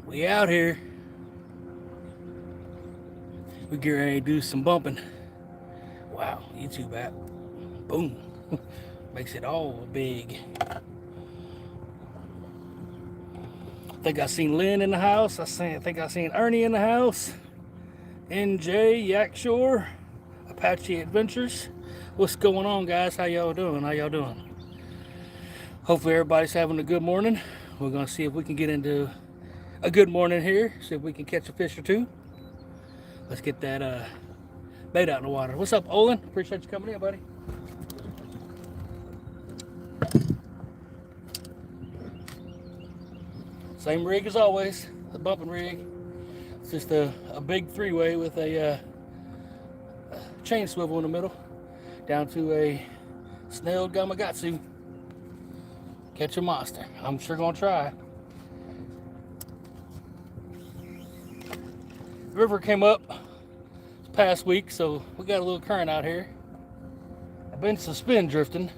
We out here. We get ready to do some bumping. Wow, YouTube app. Boom. Makes it all big. I think I seen Lynn in the house. I think I seen Ernie in the house. NJ, Yakshore, Apache Adventures. What's going on, guys? How y'all doing? How y'all doing? Hopefully everybody's having a good morning. We're gonna see if we can get into a good morning here. See if we can catch a fish or two. Let's get that bait out in the water. What's up, Olin? Appreciate you coming in, buddy. Same rig as always, the bumping rig. It's just a big three-way with a chain swivel in the middle, down to a snailed Gamakatsu. Catch a monster. I'm sure gonna try. The river came up this past week, so we got a little current out here. I've been some spin drifting.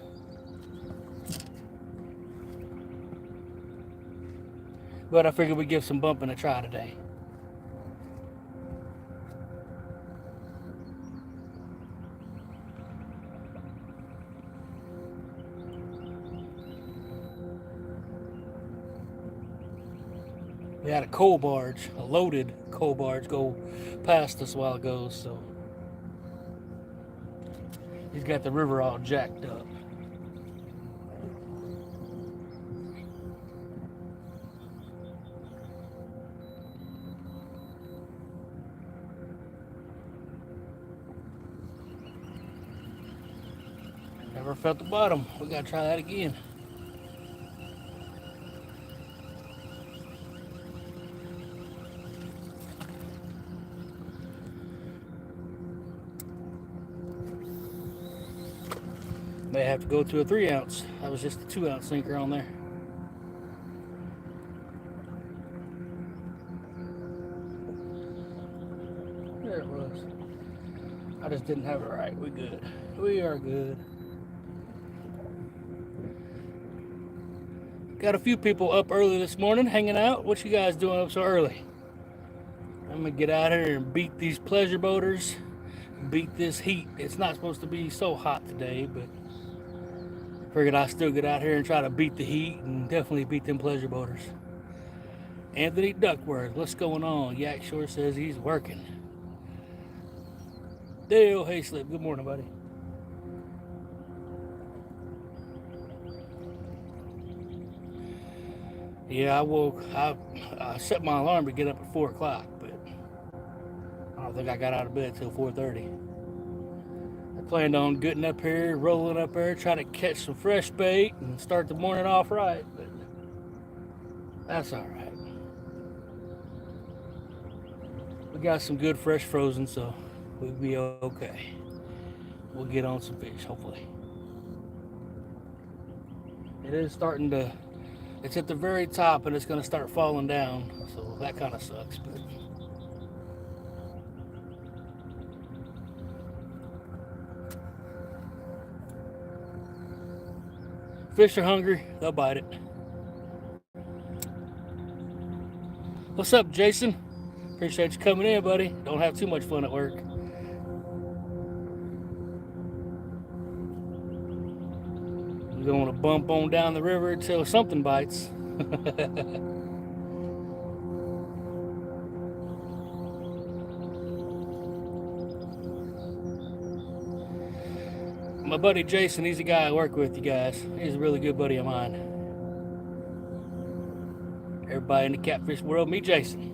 But I figured we'd give some bumping a try today. We had a coal barge, a loaded coal barge, go past us a while ago, so he's got the river all jacked up. Never felt the bottom. We gotta try that again. May have to go to a 3-ounce. That was just a 2-ounce sinker on there. There it was. I just didn't have it right. We good. We are good. Got a few people up early this morning hanging out. What you guys doing up so early? I'm gonna get out here and beat these pleasure boaters. Beat this heat. It's not supposed to be so hot today, but figured I'd still get out here and try to beat the heat and definitely beat them pleasure boaters. Anthony Duckworth, what's going on? Yak Shore says he's working. Dale Hayslip, good morning, buddy. Yeah, I set my alarm to get up at 4 o'clock, but I don't think I got out of bed till 4:30. I planned on getting up here, rolling up there, trying to catch some fresh bait and start the morning off right, but that's all right. We got some good fresh frozen, so we'll be okay. We'll get on some fish, hopefully. It is starting to, it's at the very top and it's going to start falling down, so that kind of sucks, but fish are hungry, they'll bite it. What's up, Jason? Appreciate you coming in, buddy. Don't have too much fun at work. We're going to bump on down the river until something bites. My buddy Jason, he's a guy I work with, you guys. He's a really good buddy of mine. Everybody in the catfish world, meet Jason.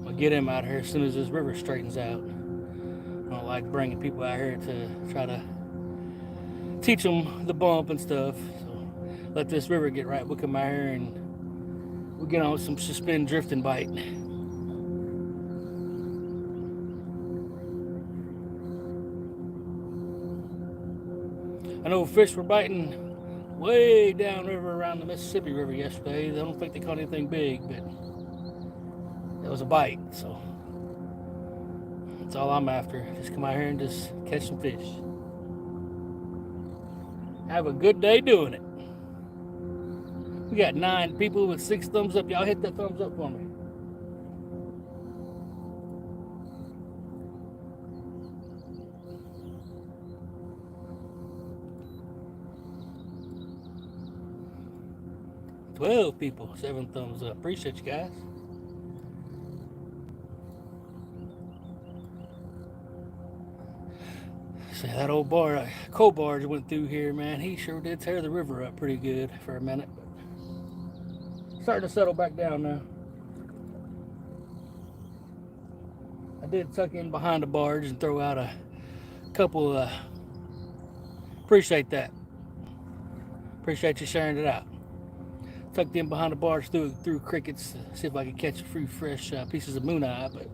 I'll get him out here as soon as this river straightens out. I don't like bringing people out here to try to teach them the bump and stuff. So let this river get right. We'll come out here and we'll get on some suspend drifting bite. I know fish were biting way downriver around the Mississippi River yesterday. I don't think they caught anything big, but it was a bite, so that's all I'm after. Just come out here and just catch some fish. Have a good day doing it. We got 9 people with 6 thumbs up. Y'all hit that thumbs up for me. $12 people, 7 thumbs up. Appreciate you guys. See, that old coal barge went through here, man. He sure did tear the river up pretty good for a minute. But starting to settle back down now. I did tuck in behind the barge and throw out a couple. Appreciate that. Appreciate you sharing it out. Tucked in behind the barge through crickets to see if I could catch a few fresh pieces of moon eye, but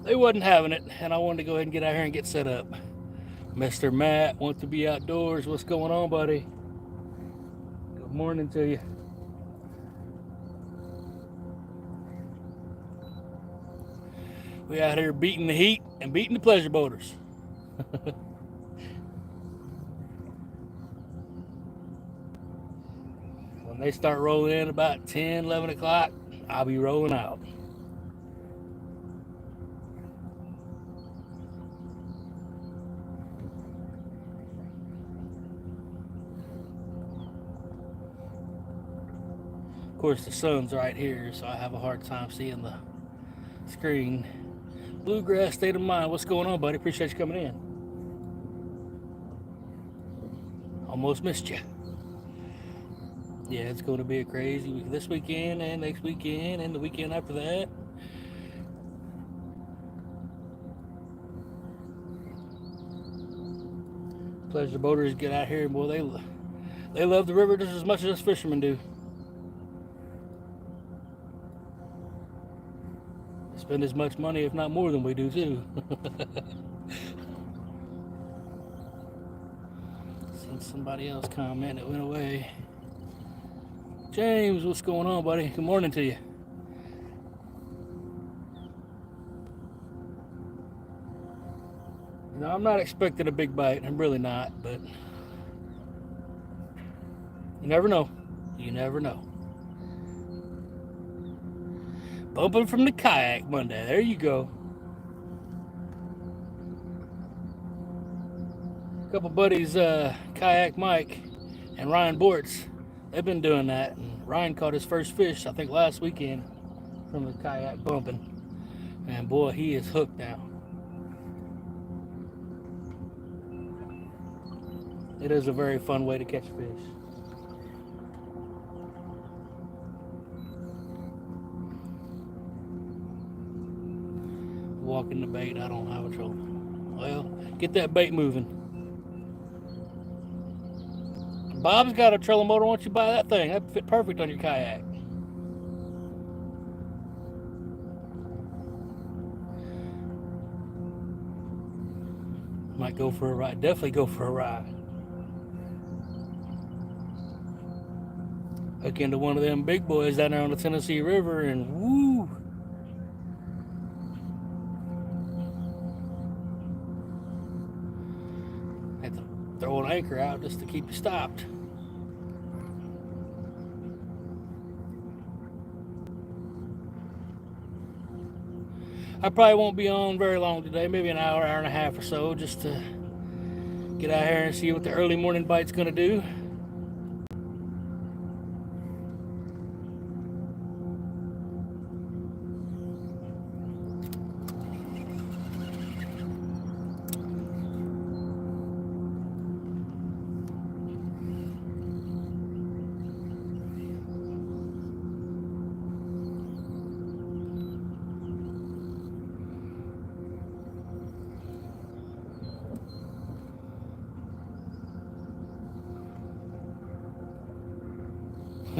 they wasn't having it, and I wanted to go ahead and get out here and get set up. Mr. Matt wants to be outdoors. What's going on, buddy? Good morning to you. We out here beating the heat and beating the pleasure boaters. When they start rolling in about 10, 11 o'clock, I'll be rolling out. Of course, the sun's right here, so I have a hard time seeing the screen. Bluegrass State of Mind, what's going on, buddy? Appreciate you coming in. Almost missed you. Yeah, it's going to be a crazy week this weekend and next weekend and the weekend after that. Pleasure boaters get out here and boy, they love the river just as much as us fishermen do. Spend as much money, if not more, than we do too. Seen somebody else comment, it went away. James, what's going on, buddy? Good morning to you. No, I'm not expecting a big bite. I'm really not, but you never know. You never know. Bumping from the kayak Monday. There you go. A couple buddies, Kayak Mike and Ryan Bortz, they've been doing that. And Ryan caught his first fish, I think, last weekend from the kayak bumping. And boy, he is hooked now. It is a very fun way to catch fish. Walking the bait, I don't have a trouble. Well, get that bait moving. Bob's got a trolling motor. Why don't you buy that thing? That'd fit perfect on your kayak. Might go for a ride. Definitely go for a ride. Hook into one of them big boys down there on the Tennessee River and woo! Have to throw an anchor out just to keep you stopped. I probably won't be on very long today, maybe an hour, hour and a half or so, just to get out here and see what the early morning bite's gonna do.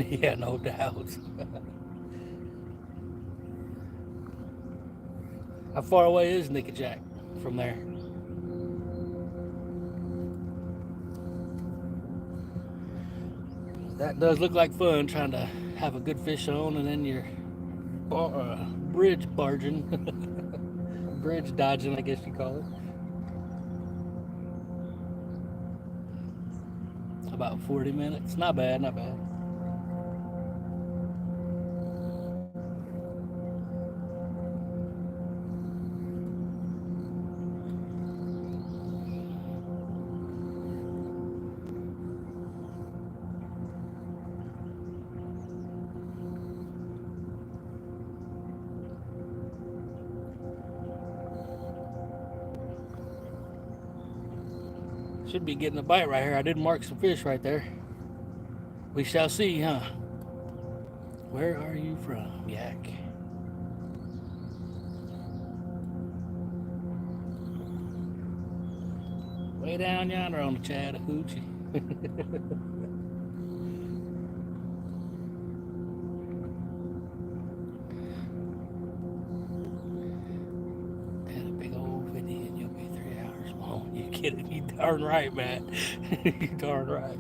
Yeah, no doubt. How far away is Nickajack from there? That does look like fun, trying to have a good fish on and then you're bridge barging. Bridge dodging, I guess you call it. about 40 minutes. Not bad, not bad. Should be getting a bite right here. I did mark some fish right there. We shall see, huh? Where are you from, Yak? Way down yonder on the Chattahoochee. You darn right, Matt. You darn right.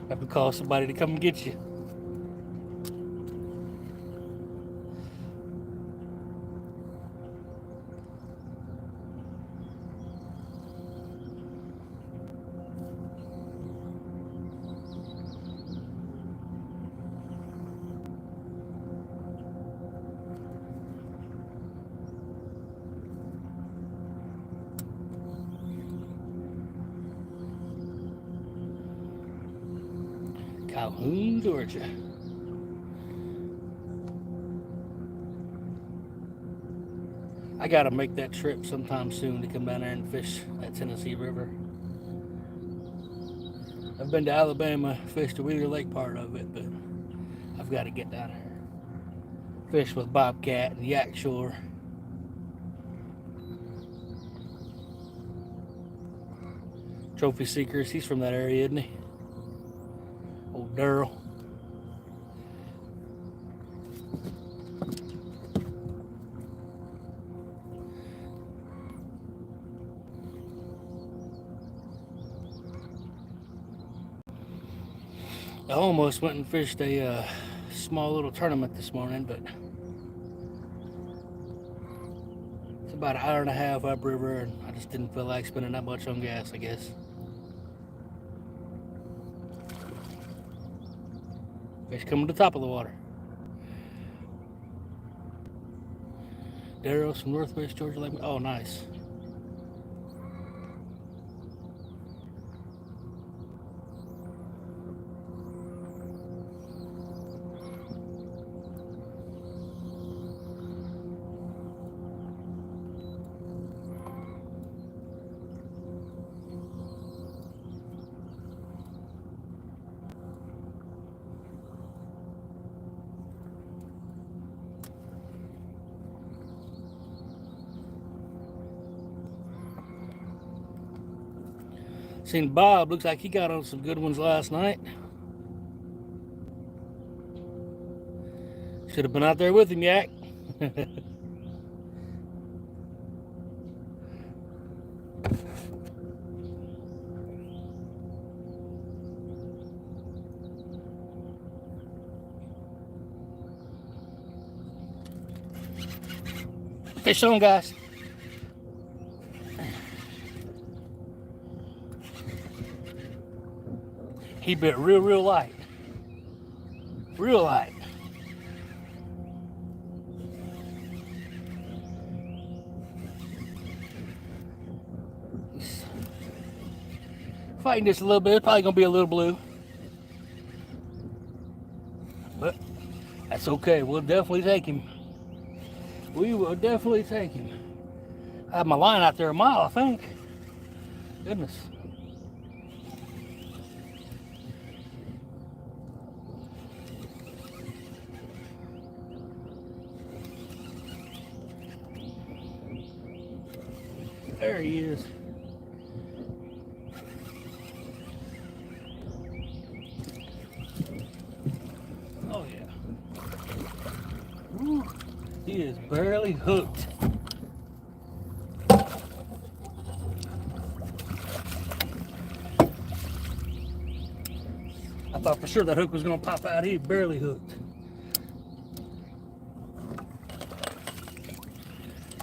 Have to call somebody to come and get you. Calhoun, Georgia. I gotta make that trip sometime soon to come down there and fish that Tennessee River. I've been to Alabama, fished the Wheeler Lake part of it, but I've got to get down there. Fish with bobcat and yak shore. Trophy Seekers, he's from that area, isn't he? Old Daryl. I almost went and fished a small little tournament this morning, but it's about an hour and a half upriver, and I just didn't feel like spending that much on gas, I guess. Fish coming to the top of the water. Daryl's from Northwest Georgia. Oh, nice. Seen Bob, looks like he got on some good ones last night. Should have been out there with him, Yak. Fish on, guys. He bit real light. Real light. He's fighting just a little bit. It's probably gonna be a little blue. But that's okay. We'll definitely take him. We will definitely take him. I have my line out there a mile, I think. Goodness. There he is. Oh yeah. Woo. He is barely hooked. I thought for sure that hook was going to pop out. He barely hooked.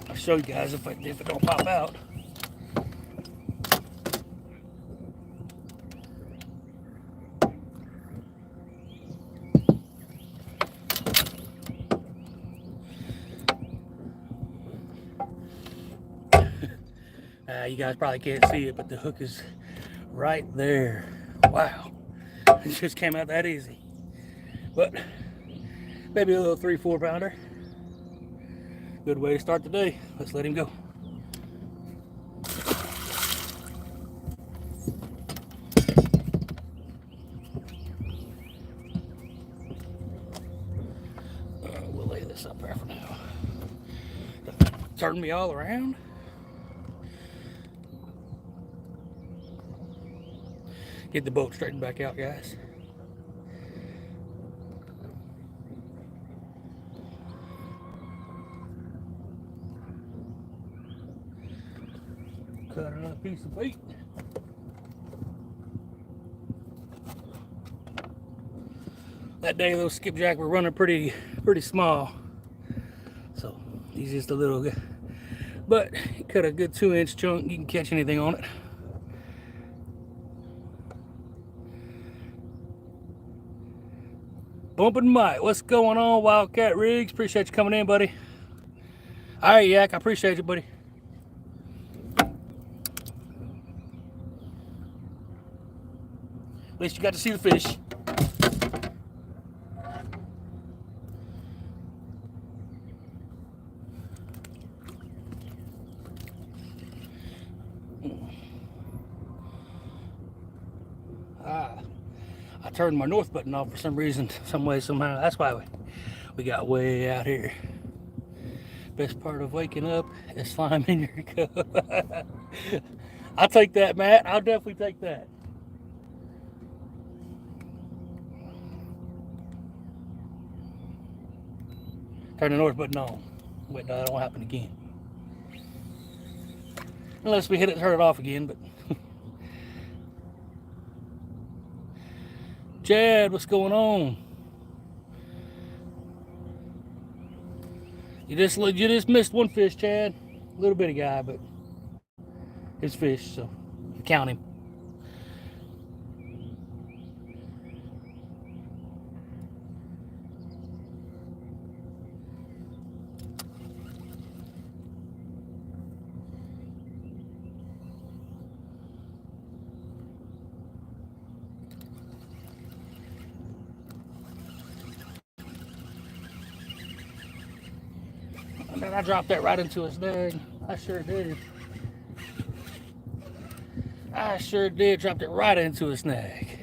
I'll show you guys if it don't pop out. You guys probably can't see it, but the hook is right there. Wow. It just came out that easy. But maybe a little 3-4 pounder. Good way to start the day. Let's let him go. We'll lay this up there for now. Turn me all around. Get the boat straightened back out, guys. Cut another piece of bait. That day those skipjack were running pretty small, so he's just a little guy. But cut a good 2-inch chunk. You can catch anything on it. Bumping Mike, what's going on, Wildcat Rigs? Appreciate you coming in, buddy. All right, Yak, I appreciate you, buddy. At least you got to see the fish. I turned my north button off for some reason, some way, somehow. That's why we got way out here. Best part of waking up is slime in your cup. I'll take that, Matt. I'll definitely take that. Turn the north button on. Wait, no, that won't happen again. Unless we hit it and turn it off again, but... Chad, what's going on? You just missed one fish, Chad. A little bitty guy, but it's fish, so count him. And then I dropped that right into his snag. I sure did. I sure did. Dropped it right into his snag.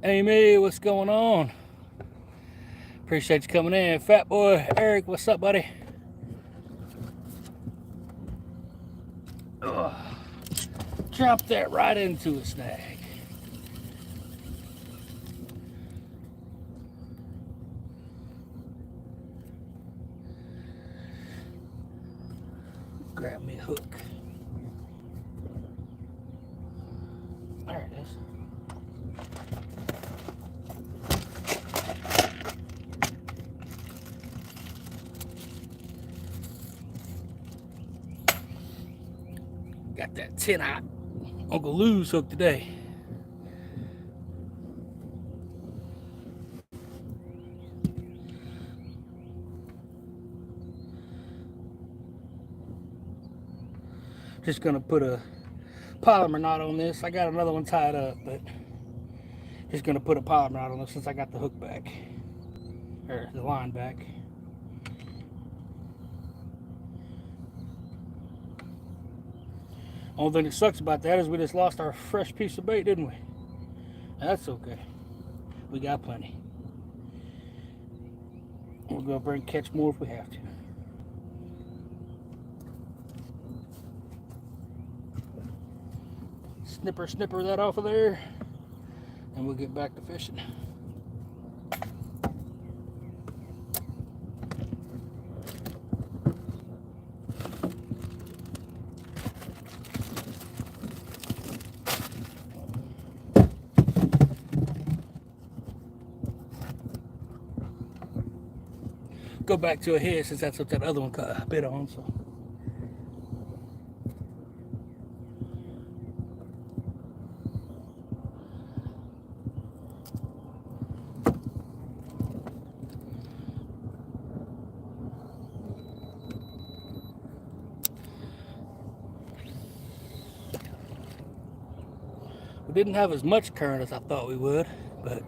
Amy, what's going on? Appreciate you coming in. Fat boy Eric, what's up, buddy? Ugh. Dropped that right into his snag. Grab me a hook. There it is. Got that 10-aught Uncle Lou's hook today. Just gonna put a polymer knot on this. I got another one tied up, but just gonna put a polymer knot on this since I got the hook back, or the line back. Only thing that sucks about that is we just lost our fresh piece of bait, didn't we? That's okay. We got plenty. We'll go over and catch more if we have to. Snipper that off of there, and we'll get back to fishing. Go back to a head since that's what that other one bit on, so. We didn't have as much current as I thought we would, but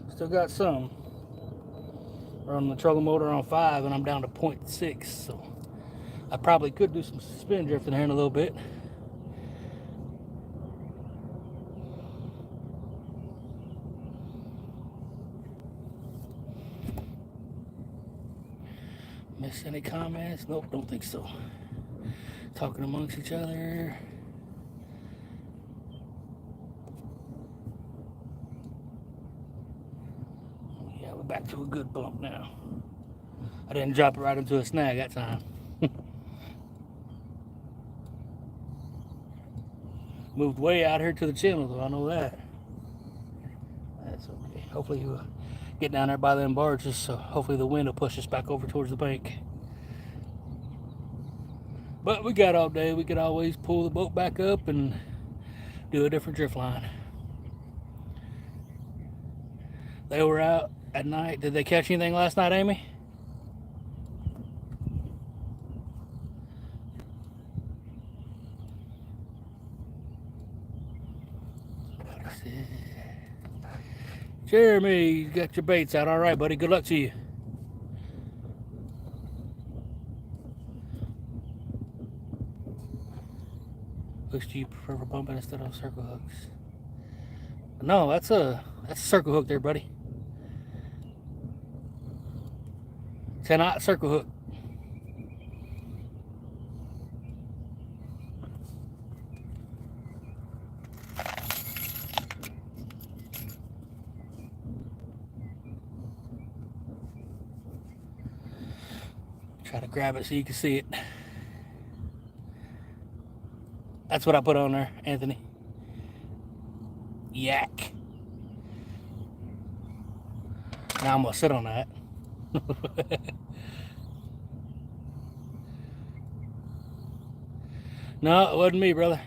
still got some. We're on the trolling motor on 5 and I'm down to 0.6, so I probably could do some spin drifting here in a little bit. Miss any comments? Nope, don't think so. Talking amongst each other. Yeah, we're back to a good bump now. I didn't drop it right into a snag that time. Moved way out here to the channel, though, I know that. That's okay. Hopefully we'll get down there by them barges, so hopefully the wind will push us back over towards the bank. But we got all day. We could always pull the boat back up and do a different drift line. They were out at night. Did they catch anything last night, Amy? Jeremy, you got your baits out. All right, buddy. Good luck to you. Which do you prefer for bumping instead of circle hooks? No, that's a circle hook there, buddy. 10-aught circle hook. Try to grab it so you can see it. That's what I put on there, Anthony. Yak. Now I'm gonna sit on that. No, it wasn't me, brother.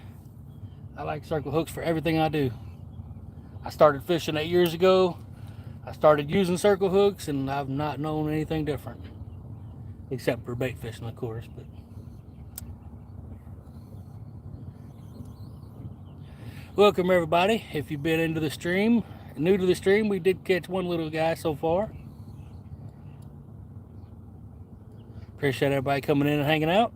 I like circle hooks for everything I do. I started fishing 8 years ago. I started using circle hooks, and I've not known anything different. Except for bait fishing, of course. But welcome, everybody. If you've been into the stream, new to the stream, we did catch one little guy so far. Appreciate everybody coming in and hanging out.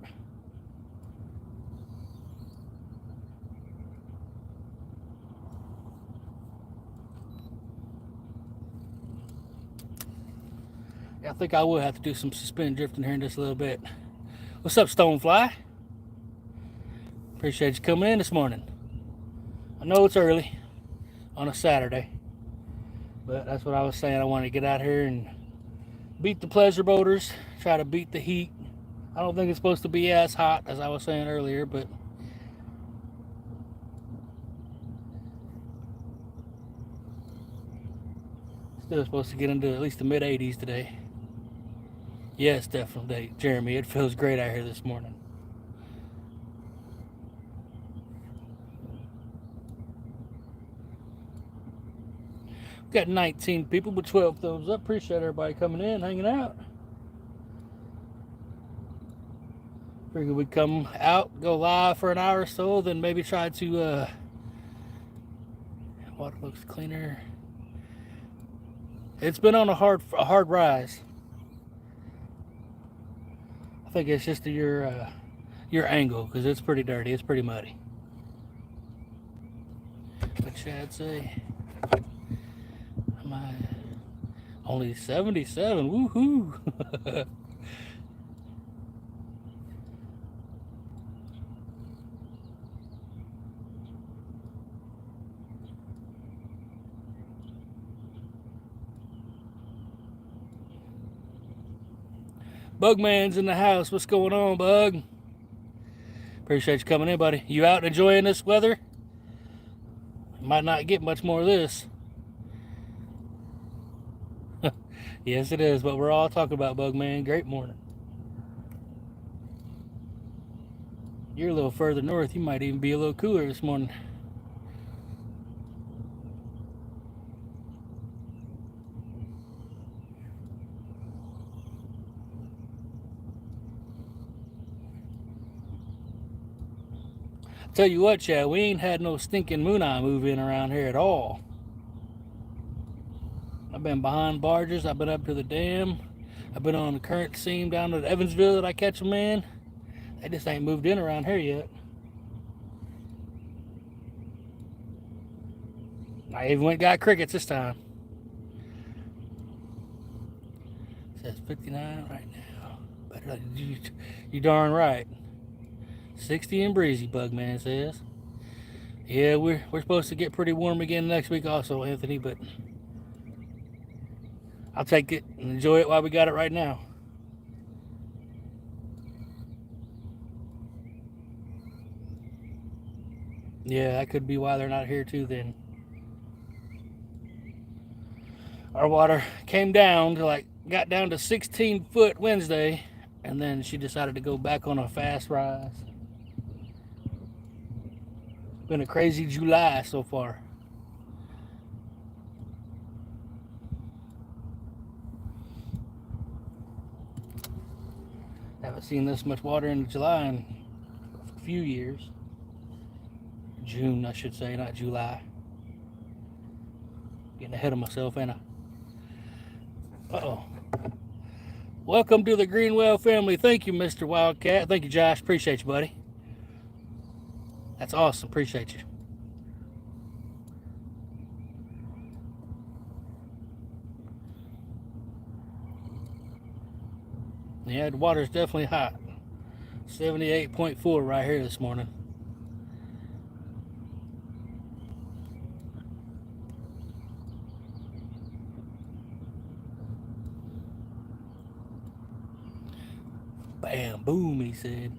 I think I will have to do some spin drifting here in just a little bit. What's up, Stonefly? Appreciate you coming in this morning. I know it's early on a Saturday, but that's what I was saying. I want to get out here and beat the pleasure boaters, try to beat the heat. I don't think it's supposed to be as hot as I was saying earlier, but still supposed to get into at least the mid 80s today. Yes, definitely, Jeremy. It feels great out here this morning. We've got 19 people with 12 thumbs up. Appreciate everybody coming in, hanging out. Figured we'd come out, go live for an hour or so, then maybe try to water looks cleaner. It's been on a hard rise. I think it's just your angle, because it's pretty dirty. It's pretty muddy. What Chad say? Am I only 77? Woohoo! Bugman's in the house. What's going on, Bug? Appreciate you coming in, buddy. You out enjoying this weather? Might not get much more of this. Yes, it is, but we're all talking about Bugman. Great morning. You're a little further north. You might even be a little cooler this morning. Tell you what, Chad, we ain't had no stinking moon eye move in around here at all. I've been behind barges. I've been up to the dam. I've been on the current seam down to Evansville that I catch them in. They just ain't moved in around here yet. I even went and got crickets this time. It says 59 right now. Better you darn right. 60 and breezy, Bugman says. Yeah, we're supposed to get pretty warm again next week also, Anthony, but I'll take it and enjoy it while we got it right now. Yeah, that could be why they're not here too then. Our water came down to got down to 16 foot Wednesday, and then she decided to go back on a fast rise. Been a crazy July so far. Haven't seen this much water in July in a few years. June, I should say, not July. Getting ahead of myself, ain't I? Uh-oh. Welcome to the Greenwell family. Thank you, Mr. Wildcat. Thank you, Josh. Appreciate you, buddy. That's awesome. Appreciate you. Yeah, the water's definitely hot. 78.4 right here this morning. Bam, boom, he said.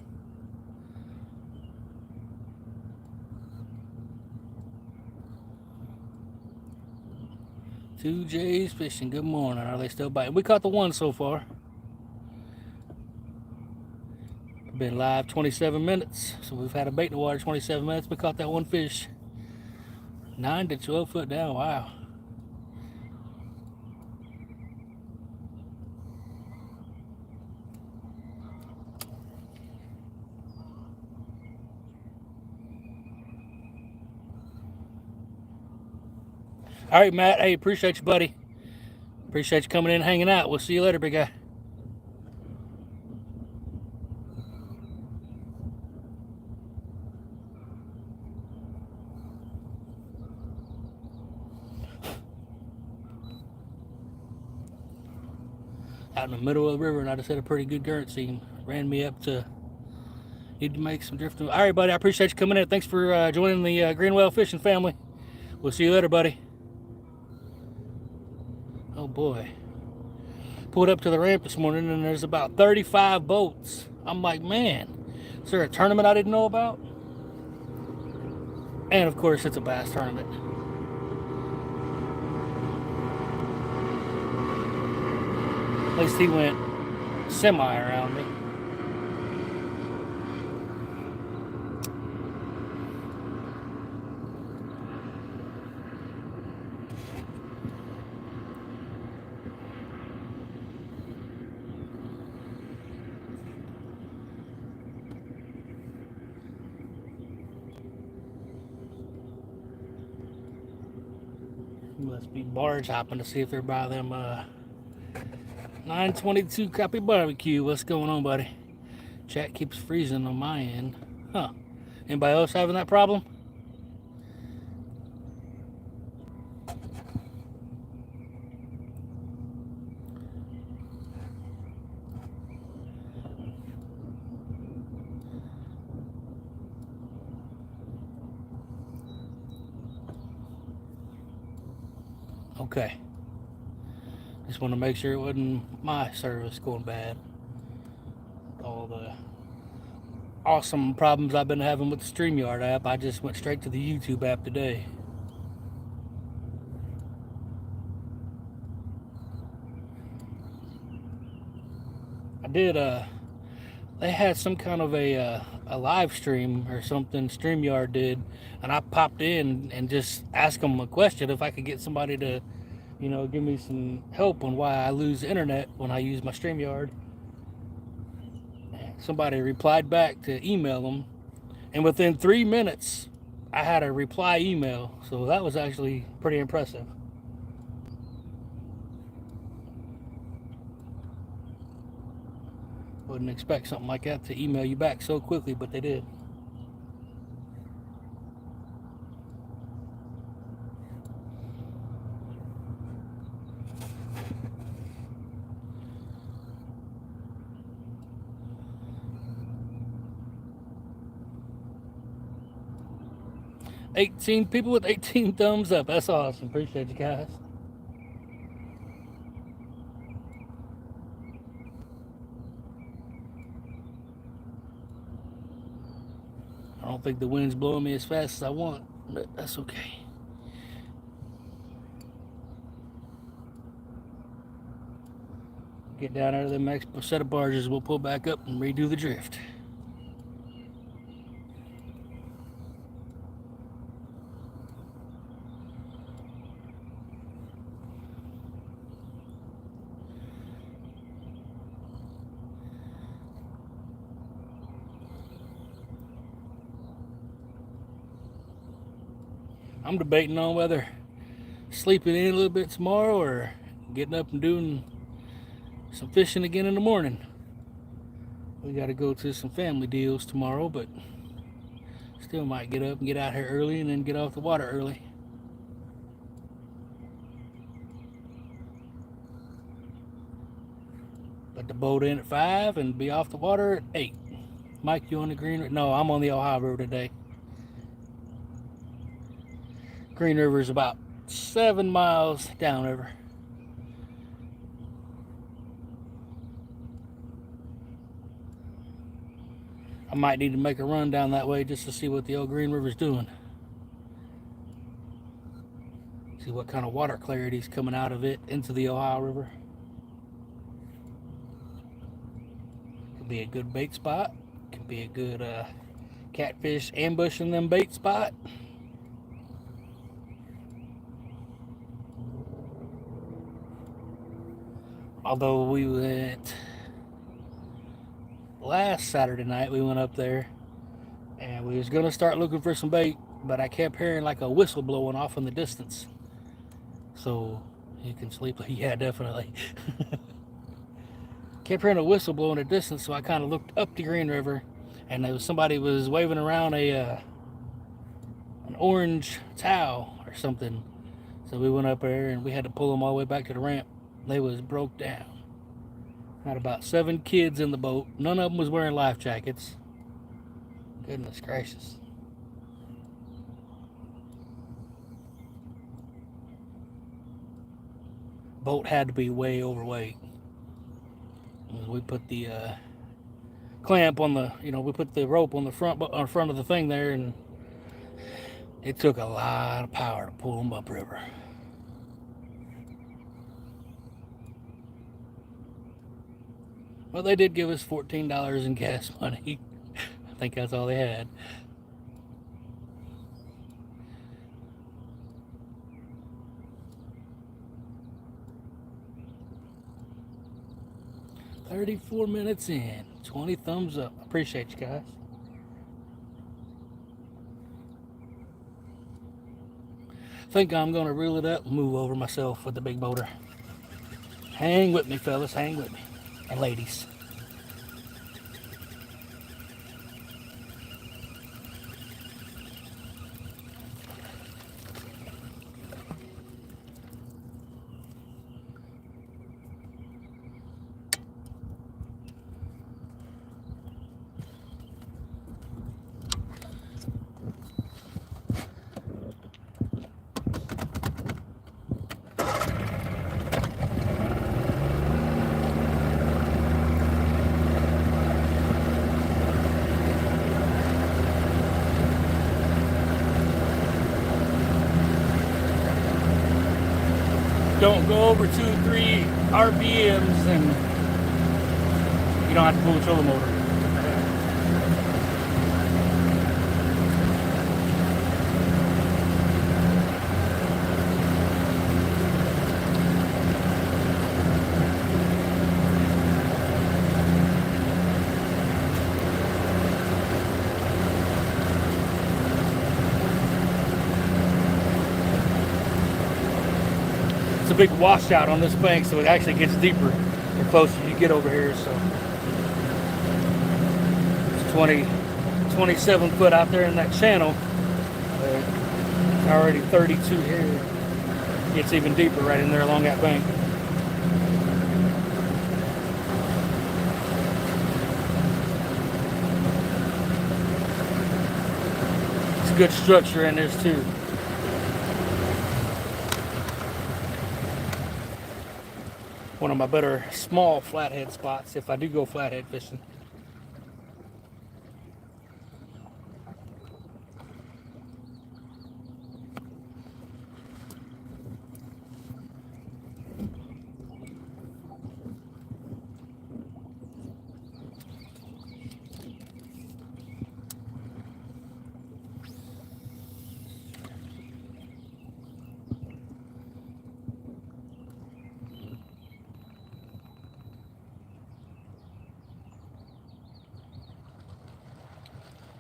Two J's fishing. Good morning. Are they still biting? We caught the one so far. Been live 27 minutes, so we've had a bait in the water 27 minutes. We caught that one fish. 9 to 12 foot down. Wow. All right, Matt. Hey, appreciate you, buddy. Appreciate you coming in and hanging out. We'll see you later, big guy. Out in the middle of the river, and I just had a pretty good current seam. Ran me up to need to make some drifting. All right, buddy. I appreciate you coming in. Thanks for joining the Greenwell fishing family. We'll see you later, buddy. Oh boy. Pulled up to the ramp this morning and there's about 35 boats. I'm like, man, is there a tournament I didn't know about? And of course, it's a bass tournament. At least he went semi around me. Must be barge hopping to see if they're by them 922 Copy Barbecue. What's going on, buddy? Chat keeps freezing on my end. Huh. Anybody else having that problem? Okay. Just want to make sure it wasn't my service going bad. All the awesome problems I've been having with the StreamYard app, I just went straight to the YouTube app today. I did, they had some kind of a live stream or something StreamYard did, and I popped in and just asked them a question if I could get somebody to, you know, give me some help on why I lose internet when I use my StreamYard. Somebody replied back to email them And within 3 minutes, I had a reply email. So that was actually pretty impressive. Wouldn't expect something like that to email you back so quickly, but they did. $18 people with 18 thumbs up. That's awesome. Appreciate you guys. I don't think the wind's blowing me as fast as I want, but that's okay. Get down out of the next set of barges, we'll pull back up and redo the drift. I'm debating on whether sleeping in a little bit tomorrow or getting up and doing some fishing again in the morning. We got to go to some family deals tomorrow, but still might get up and get out here early and then get off the water early. Let the boat in at 5 and be off the water at 8. Mike, you on the Green River? No, I'm on the Ohioriver today. Green River is about 7 miles downriver. I might need to make a run down that way just to see what the old Green River's doing. See what kind of water clarity is coming out of it into the Ohioriver. Could be a good bait spot. Could be a good catfish ambushing them bait spot. Although we went last Saturday night, we went up there and we was gonna start looking for some bait, but I kept hearing like a whistle blowing off in the distance. So you can sleep. Yeah, definitely. Kept hearing a whistle blowing in the distance, so I kind of looked up the Green River, and there was somebody was waving around an orange towel or something. So we went up there and we had to pull them all the way back to the ramp. They was broke down. Had about 7 kids in the boat. None of them was wearing life jackets. Goodness gracious. Boat had to be way overweight. We put the clamp on the, we put the rope on the front of the thing there, and it took a lot of power to pull them upriver. Well, they did give us $14 in gas money. I think that's all they had. $34 minutes in, 20 thumbs up. Appreciate you guys. Think I'm gonna reel it up and move over myself with the big motor. Hang with me, fellas, hang with me. And ladies. Don't go over 2-3 RPMs and you don't have to pull the trolling motor. a big washout on this bank, so it actually gets deeper the closer you get over here. So it's 27 foot out there in that channel. Already 32 here. Gets even deeper right in there along that bank. It's good structure in this too. One of my better small flathead spots if I do go flathead fishing.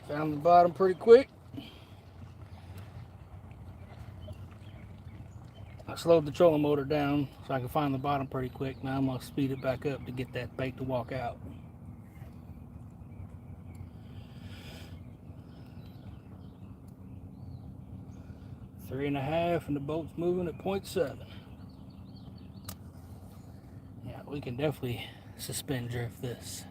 Found the bottom pretty quick. I slowed the trolling motor down so I can find the bottom pretty quick. Now I'm going to speed it back up to get that bait to walk out. Three and a half, and the boat's moving at 0.7. Yeah, we can definitely suspend drift this.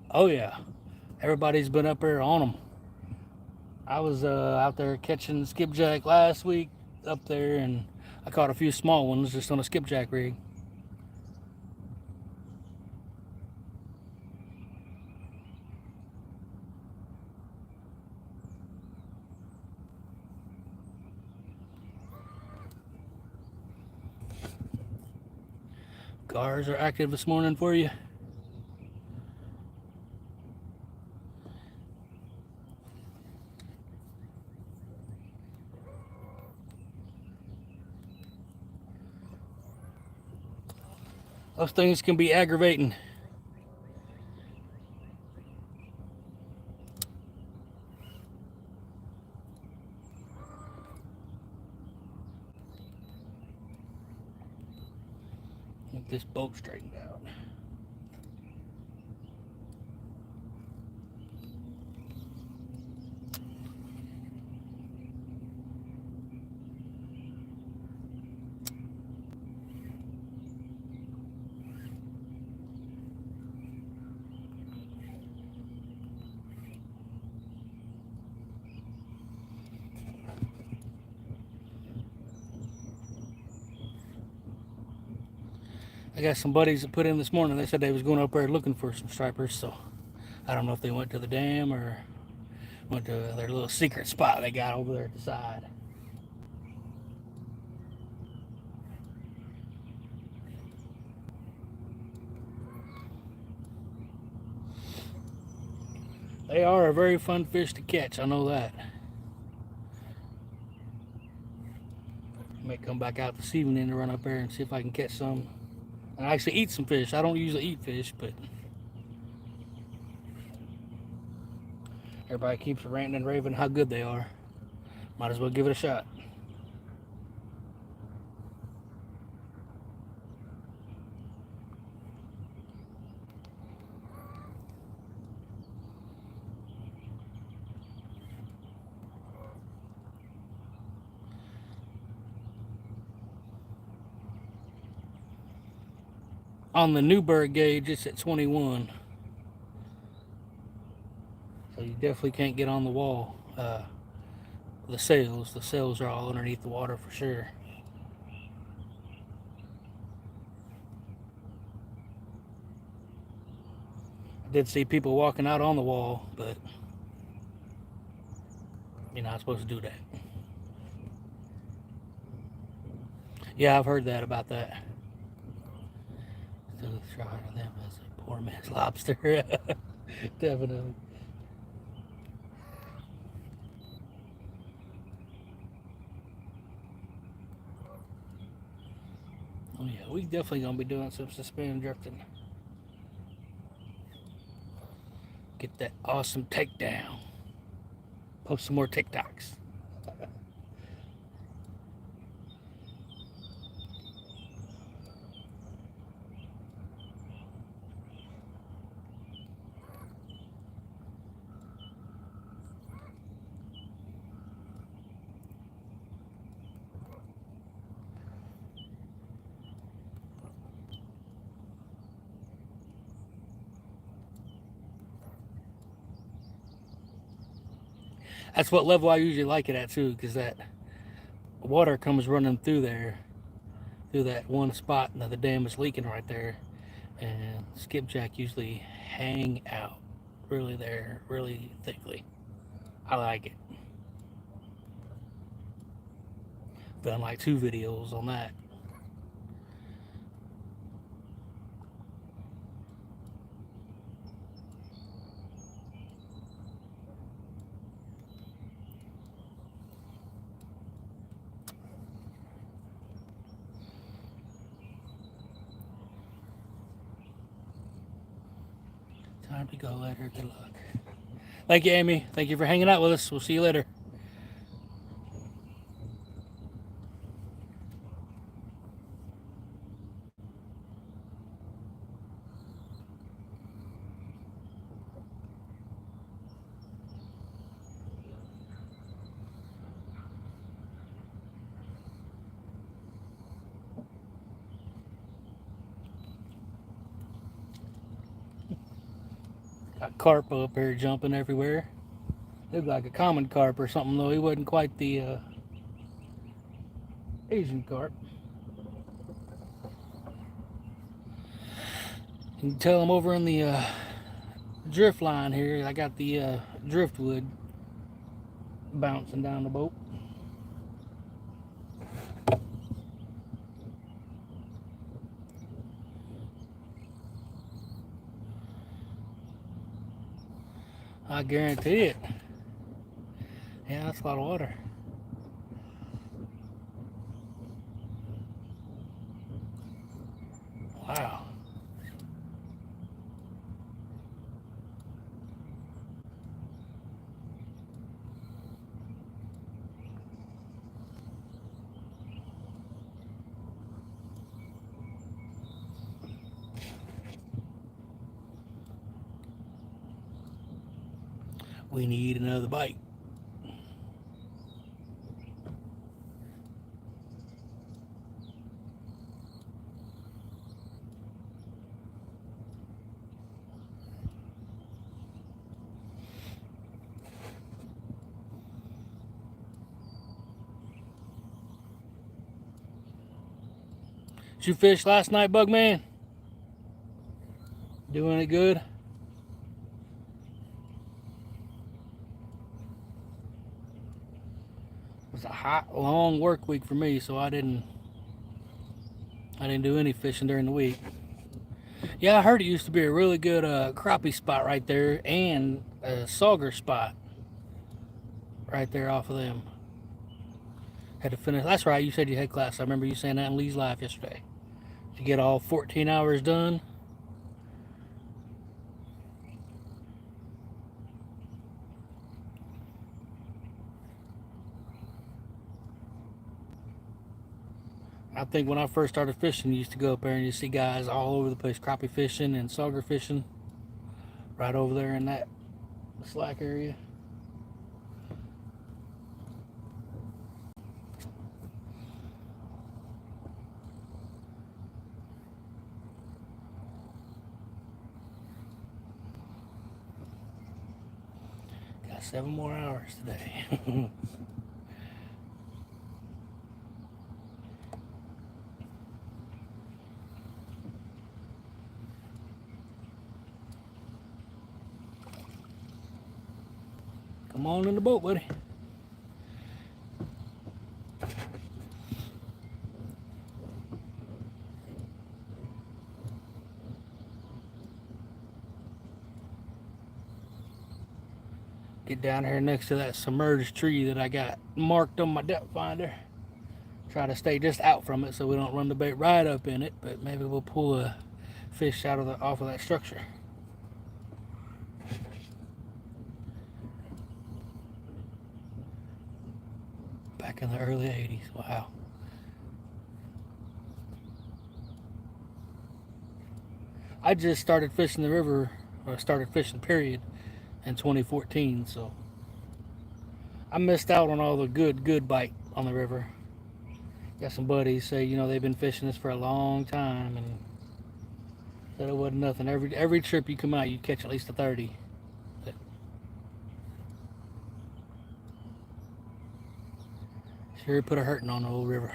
Oh yeah, everybody's been up there on them. I was out there catching skipjack last week up there, and I caught a few small ones just on a skipjack rig. Cars are active this morning for you. Those things can be aggravating. Get this boat straightened out. I got some buddies that put in this morning. They said they was going up there looking for some stripers, so I don't know if they went to the dam or went to their little secret spot they got over there at the side. They are a very fun fish to catch, I know that. I may come back out this evening to run up there and see if I can catch some. And actually eat some fish. I don't usually eat fish, but everybody keeps ranting and raving how good they are. Might as well give it a shot. On the Newberg gauge, it's at 21. So you definitely can't get on the wall. The sails are all underneath the water for sure. I did see people walking out on the wall, but you're not supposed to do that. Yeah, I've heard that about that. Still try to them as a poor man's lobster. Definitely. Oh yeah, we definitely gonna be doing some suspended drifting. Get that awesome takedown. Post some more TikToks. That's what level I usually like it at too, because that water comes running through there, through that one spot, and the dam is leaking right there. And skipjack usually hang out really there, really thickly. I like it. Done like 2 videos on that. Time to go later. Good luck. Thank you, Amy. Thank you for hanging out with us. We'll see you later. Got carp up here jumping everywhere. Looked like a common carp or something, though. He wasn't quite the Asian carp. You can tell I'm over in the drift line here. I got the driftwood bouncing down the boat. I guarantee it. Yeah, that's a lot of water. Wow. We need another bite. Did you fish last night, Bugman? Doing it good? It was a hot, long work week for me, so I didn't do any fishing during the week. Yeah, I heard it used to be a really good crappie spot right there, and a sauger spot right there off of them. Had to finish. That's right, you said you had class. I remember you saying that in Lee's live yesterday. To get all 14 hours done. I think when I first started fishing, you used to go up there and you see guys all over the place, crappie fishing and sauger fishing, right over there in that slack area. Got 7 more hours today. Come on in the boat, buddy. Get down here next to that submerged tree that I got marked on my depth finder. Try to stay just out from it so we don't run the bait right up in it, but maybe we'll pull a fish off of that structure. Back in the early 80s, wow. I just started fishing the river, or started fishing period, in 2014, so I missed out on all the good bite on the river. Got some buddies say, you know, they've been fishing this for a long time, and said it wasn't nothing. Every trip you come out, you catch at least a 30. But sure put a hurting on the old river.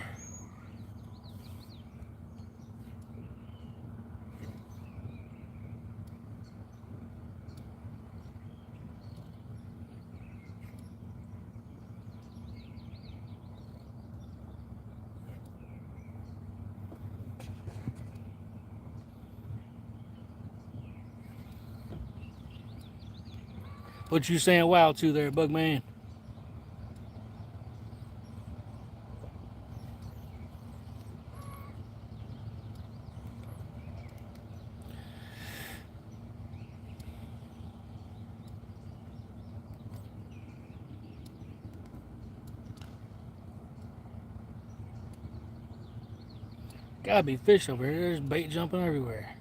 What you saying wow to there, Bugman? Gotta be fish over here. There's bait jumping everywhere.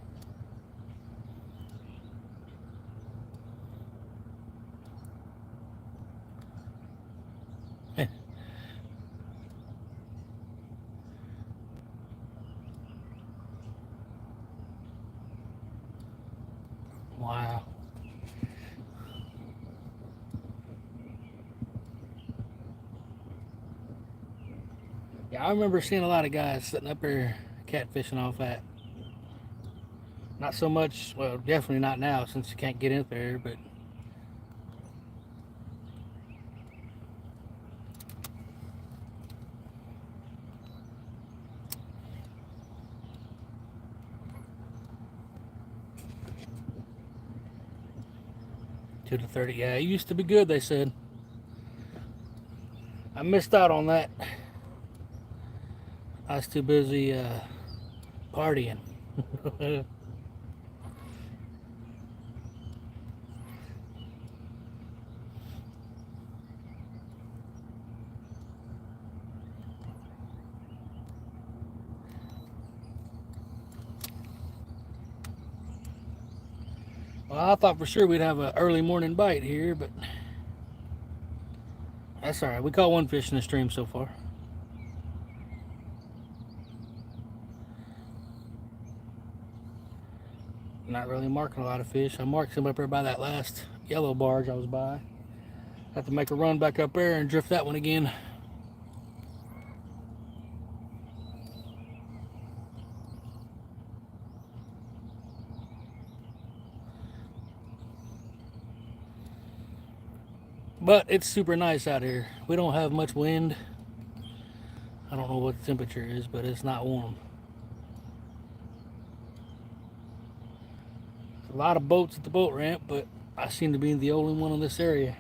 Wow. Yeah, I remember seeing a lot of guys sitting up there catfishing off that. Not so much, well, definitely not now since you can't get in there, but to the 30. Yeah, it used to be good, they said. I missed out on that. I was too busy partying. Well, I thought for sure we'd have an early morning bite here, but that's all right. We caught one fish in the stream so far. Not really marking a lot of fish. I marked some up there by that last yellow barge I was by. Have to make a run back up there and drift that one again. But it's super nice out here. We don't have much wind. I don't know what the temperature is, but it's not warm. There's a lot of boats at the boat ramp, but I seem to be the only one in this area.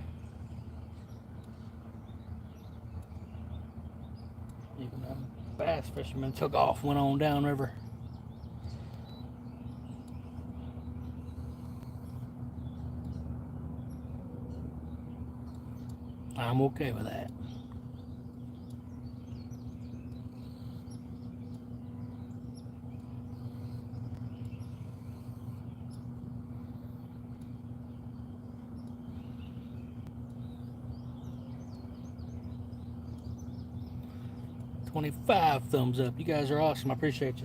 Even a bass fisherman took off, went on downriver. I'm okay with that. $25 thumbs up. You guys are awesome. I appreciate you.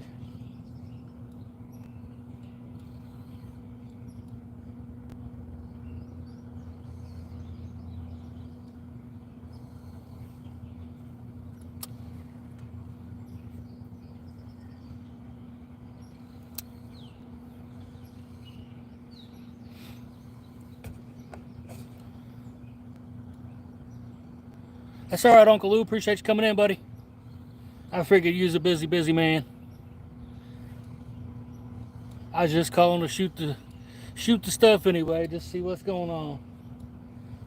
That's all right, Uncle Lou. Appreciate you coming in, buddy. I figured you was a busy man. I was just calling to shoot the stuff anyway, just see what's going on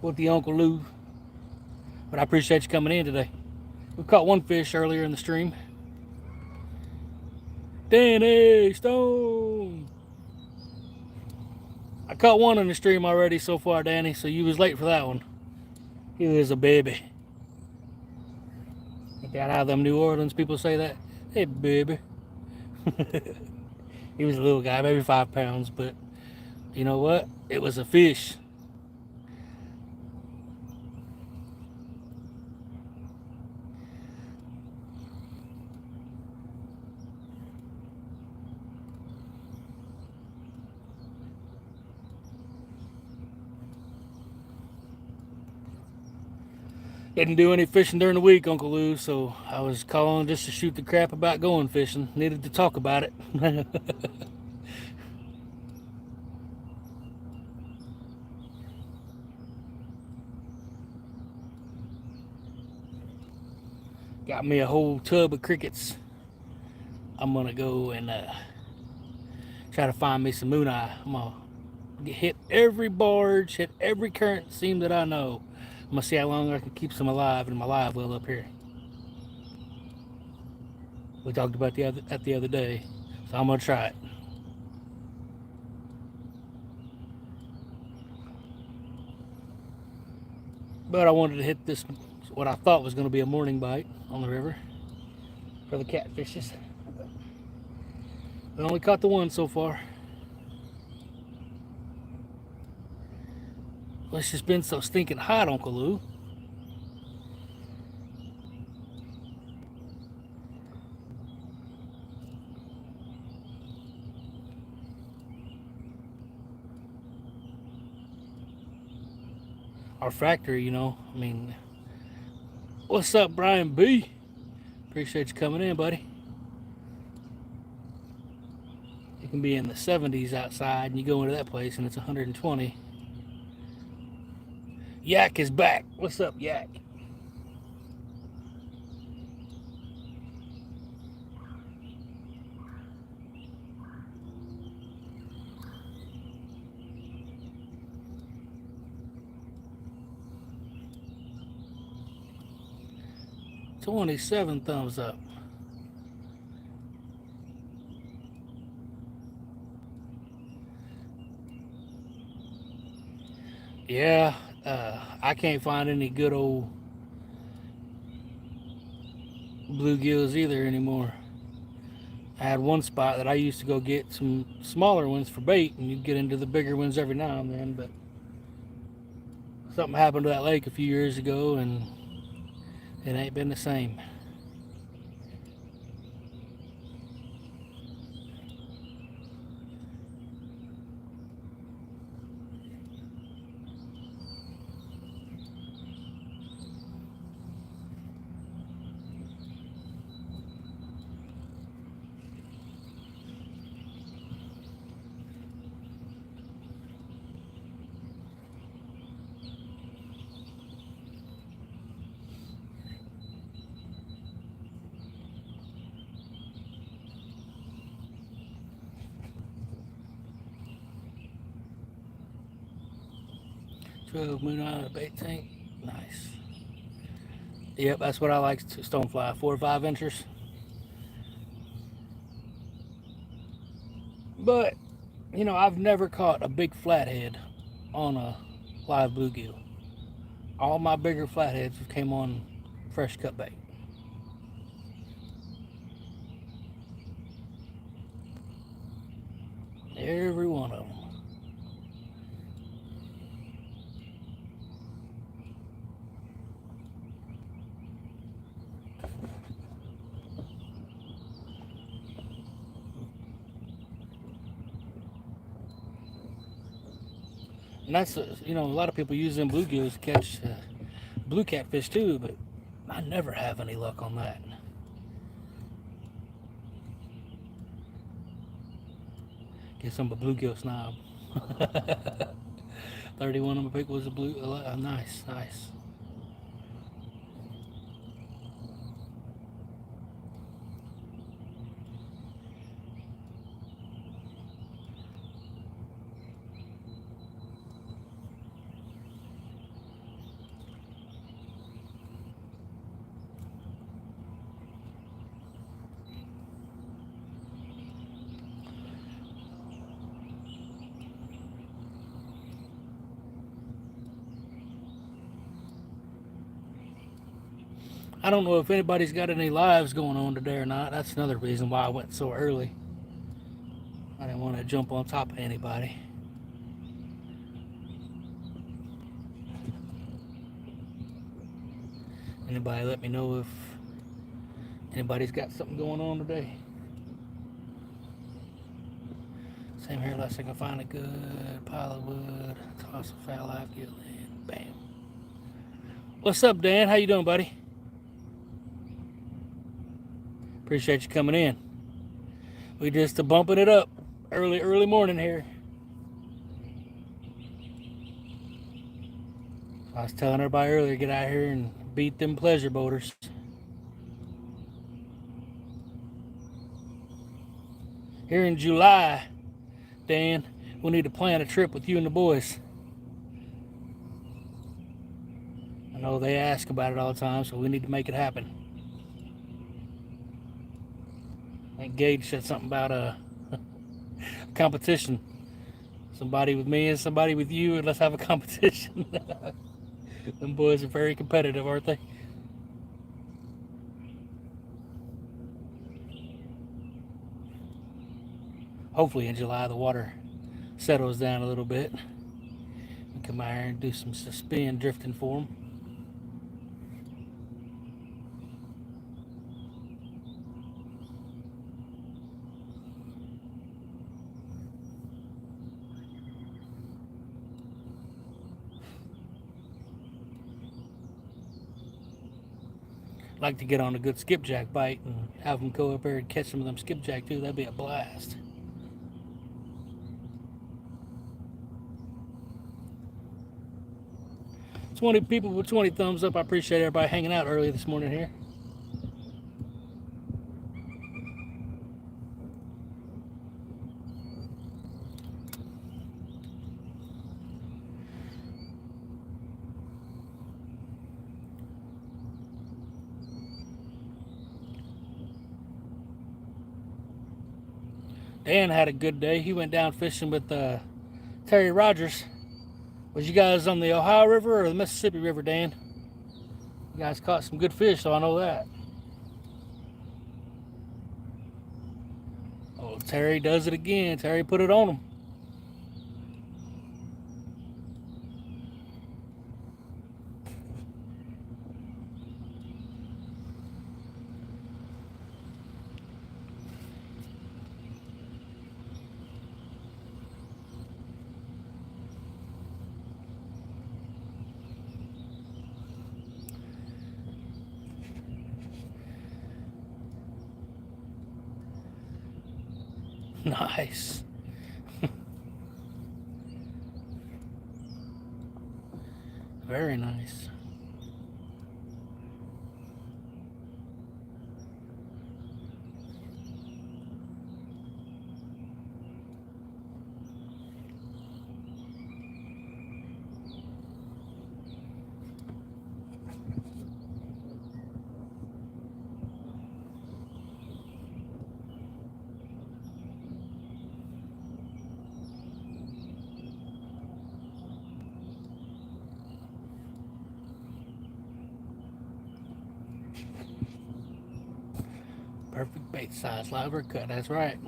with the Uncle Lou. But I appreciate you coming in today. We caught one fish earlier in the stream. Danny Stone. I caught one in the stream already so far, Danny, so you was late for that one. He was a baby. Ain't that how them New Orleans people say that? Hey, baby. He was a little guy, maybe 5 pounds, but you know what? It was a fish. Didn't do any fishing during the week, Uncle Lou, so I was calling just to shoot the crap about going fishing. Needed to talk about it. Got me a whole tub of crickets. I'm gonna go and try to find me some moon eye. I'm gonna hit every barge, hit every current seam that I know. I'm gonna see how long I can keep some alive in my live well up here. We talked about the other day, so I'm gonna try it. But I wanted to hit this, what I thought was going to be a morning bite on the river for the catfishes. I only caught the one so far. Well, it's just been so stinking hot, Uncle Lou. Our factory, you know, I mean, what's up, Brian B? Appreciate you coming in, buddy. It can be in the 70s outside, and you go into that place, and it's 120. Yak is back. What's up, Yak? $27 thumbs up. Yeah, I can't find any good old bluegills either anymore. I had one spot that I used to go get some smaller ones for bait, and you'd get into the bigger ones every now and then, but something happened to that lake a few years ago, and it ain't been the same. Moon on a bait tank. Nice. Yep, that's what I like to stonefly. 4 or 5 inches. But, you know, I've never caught a big flathead on a live bluegill. All my bigger flatheads came on fresh cut bait. Every one of them. And that's, you know, a lot of people use them bluegills to catch blue catfish too, but I never have any luck on that. Guess I'm a bluegill snob. 31 of my pick was a blue. Nice, nice. I don't know if anybody's got any lives going on today or not. That's another reason why I went so early. I didn't want to jump on top of anybody. Anybody let me know if anybody's got something going on today. Same here, unless I can find a good pile of wood. Toss a foul out, get in. Bam. What's up, Dan? How you doing, buddy? Appreciate you coming in. We just bumping it up. Early morning here. I was telling everybody earlier, get out here and beat them pleasure boaters. Here in July, Dan, we need to plan a trip with you and the boys. I know they ask about it all the time, so we need to make it happen. I think Gage said something about a competition. Somebody with me and somebody with you, and let's have a competition. Them boys are very competitive, aren't they? Hopefully in July the water settles down a little bit. We come out here and do some spin drifting for them. Like to get on a good skipjack bite and have them go up there and catch some of them skipjack too. That'd be a blast. $20 people with 20 thumbs up. I appreciate everybody hanging out early this morning here. Dan had a good day. He went down fishing with Terry Rogers. Was you guys on the Ohioriver or the Mississippi River, Dan? You guys caught some good fish, so I know that. Oh, Terry does it again. Terry put it on him. Nice. Very nice. Perfect bait size, live cut, that's right.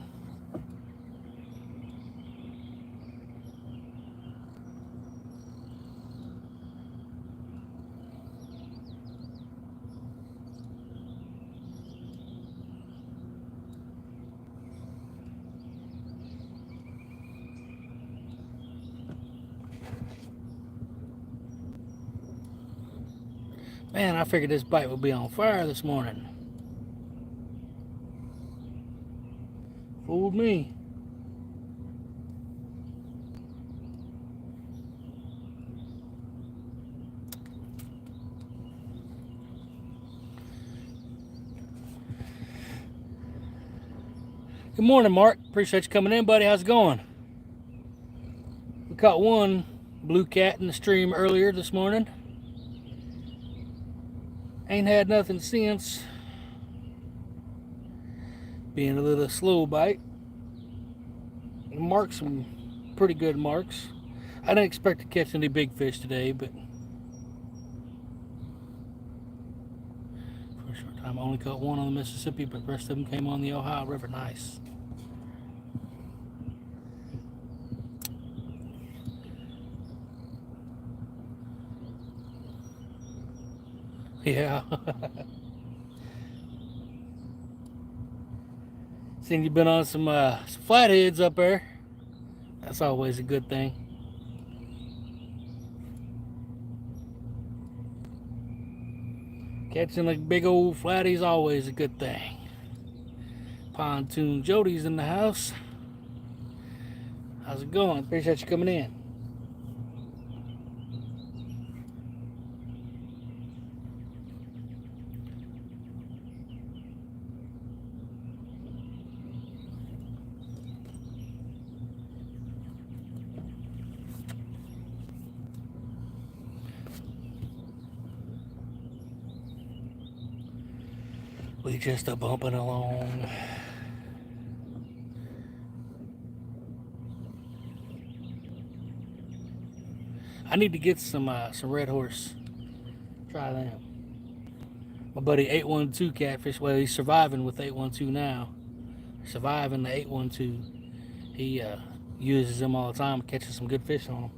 Man, I figured this bite would be on fire this morning. Fooled me. Good morning, Mark. Appreciate you coming in, buddy. How's it going? We caught one blue cat in the stream earlier this morning. Ain't had nothing since. Being a little slow bite. Marked some pretty good marks. I didn't expect to catch any big fish today, but I only caught one on the Mississippi, but the rest of them came on the Ohio River. Nice. Yeah. Seen you been on some flatheads up there. That's always a good thing. Catching a big old flatty is always a good thing. Pontoon Jody's in the house. How's it going? Appreciate you coming in. We just a bumping along. I need to get some red horse. Try them. My buddy 812 Catfish. Well, he's surviving with 812 now. Surviving the 812. He uses them all the time, catching some good fish on them.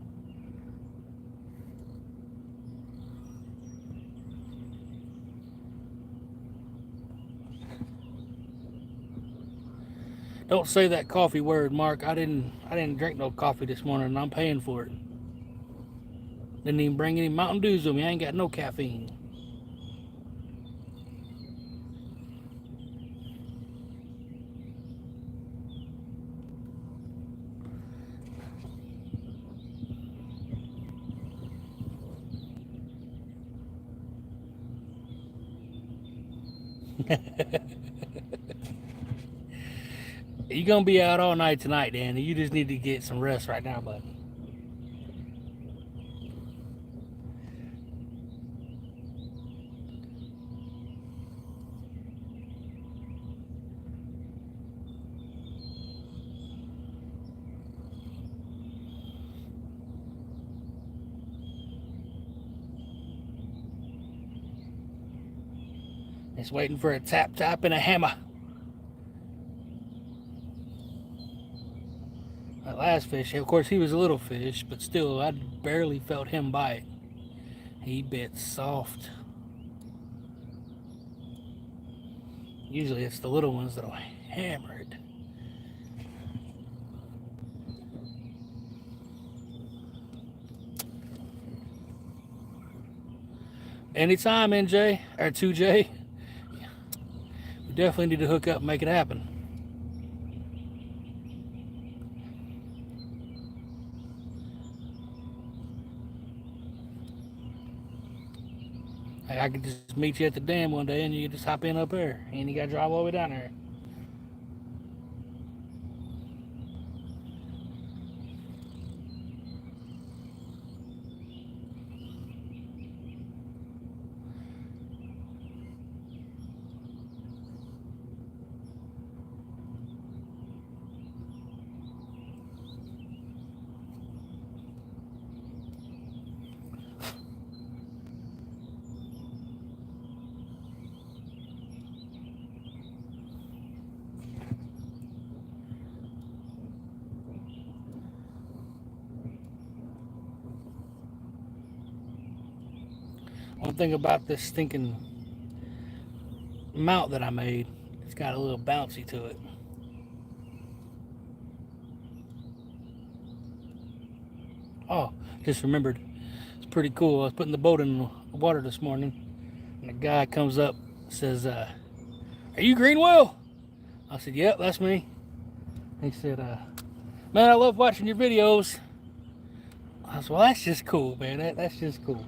Don't say that coffee word, Mark. I didn't drink no coffee this morning, and I'm paying for it. Didn't even bring any Mountain Dews with me. I ain't got no caffeine. You're gonna be out all night tonight, Danny. You just need to get some rest right now, bud. Just waiting for a tap and a hammer. That last fish, of course, he was a little fish, but still, I barely felt him bite. He bit soft. Usually it's the little ones that'll hammer it. Anytime, NJ, or 2J. We definitely need to hook up and make it happen. I could just meet you at the dam one day and you can just hop in up there. And you got to drive all the way down there. One thing about this stinking mount that I made, it's got a little bouncy to it. Oh, just remembered. It's pretty cool. I was putting the boat in the water this morning, and a guy comes up, says, "Are you Greenwell?" I said, "Yep, that's me." He said, "Man, I love watching your videos." I said, "Well, that's just cool, man. That's just cool."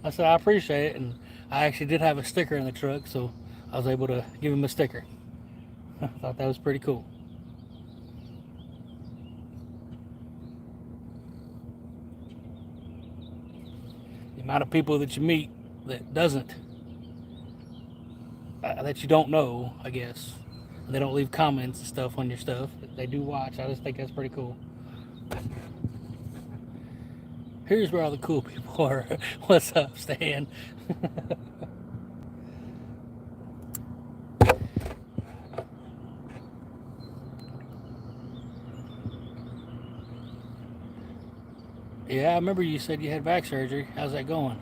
I said, "I appreciate it," and I actually did have a sticker in the truck, so I was able to give him a sticker. I thought that was pretty cool. The amount of people that you meet that doesn't, that you don't know, I guess. And they don't leave comments and stuff on your stuff. They do watch. I just think that's pretty cool. Here's where all the cool people are. What's up, Stan? Yeah, I remember you said you had back surgery. How's that going?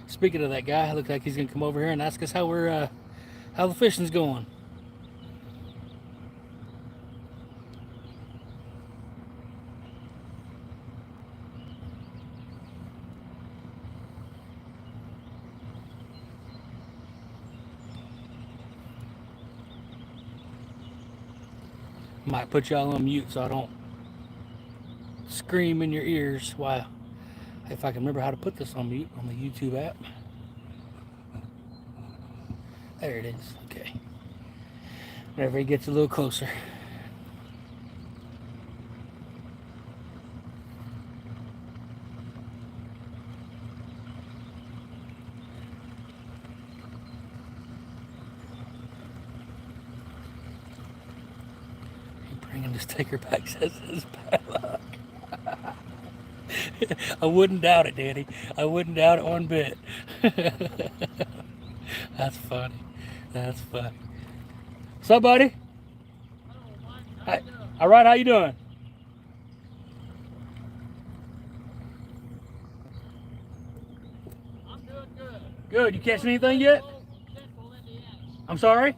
Speaking of that guy, looks like he's gonna come over here and ask us how the fishing's going. Might put y'all on mute so I don't scream in your ears. Wow. If I can remember how to put this on mute on the YouTube app. There it is. Okay. Whenever he gets a little closer. Bringing this taker back, says his padlock. I wouldn't doubt it, Danny. I wouldn't doubt it one bit. That's funny. That's funny. What's up, buddy? Hi. All right, how you doing? I'm doing good. Good. You catching anything yet? Central Indiana. I'm sorry?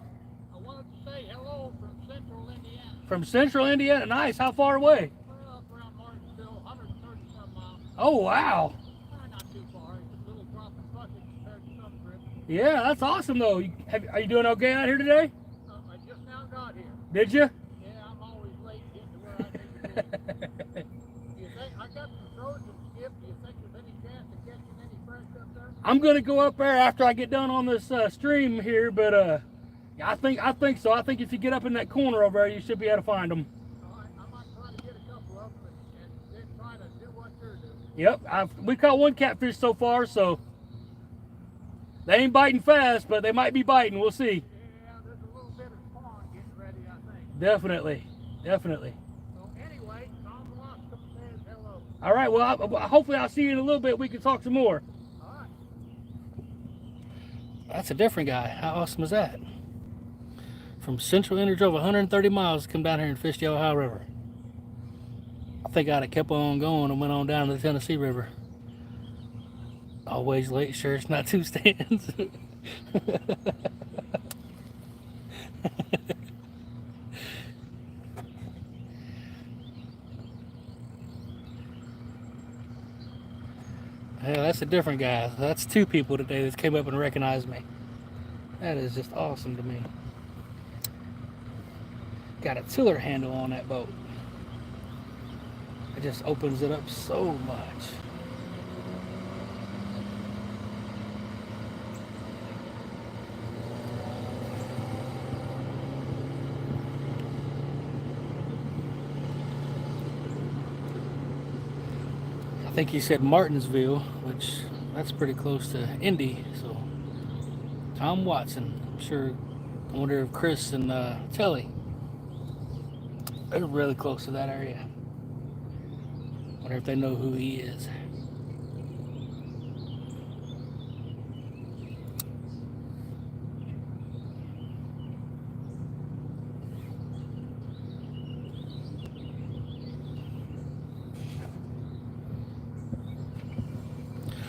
I wanted to say hello from Central Indiana. From Central Indiana. Nice. How far away? Well, up around Martinsville, 130-some miles. Oh, wow. Not too far. It's a little drop in the bucket compared to some trips. Yeah, that's awesome, though. Are you doing okay out here today? I just now got here. Did you? Yeah, I'm always late getting to where I need to be. Do you think I got some frozen skip? Do you think there's any chance of catching any fresh up there? I'm gonna go up there after I get done on this stream here, but yeah, I think so. I think if you get up in that corner over there, you should be able to find them. All right, I might try to get a couple of them and then try to do what you're doing. Yep, we caught one catfish so far, so they ain't biting fast, but they might be biting. We'll see. Yeah, there's a little bit of spawn getting ready, I think. Definitely, definitely. So anyway, Tom Watson says hello. All right, well, hopefully I'll see you in a little bit. We can talk some more. All right. That's a different guy. How awesome is that? From Central Indiana, drove 130 miles to come down here and fish the Ohioriver. I think I'd have kept on going and went on down to the Tennessee River. Always late, sure it's not two stands. Yeah, that's a different guy. That's two people today that came up and recognized me. That is just awesome to me. Got a tiller handle on that boat. It just opens it up so much. I think he said Martinsville, which that's pretty close to Indy. So Tom Watson, I'm sure. I wonder if Chris and Telly, they're really close to that area. Wonder if they know who he is.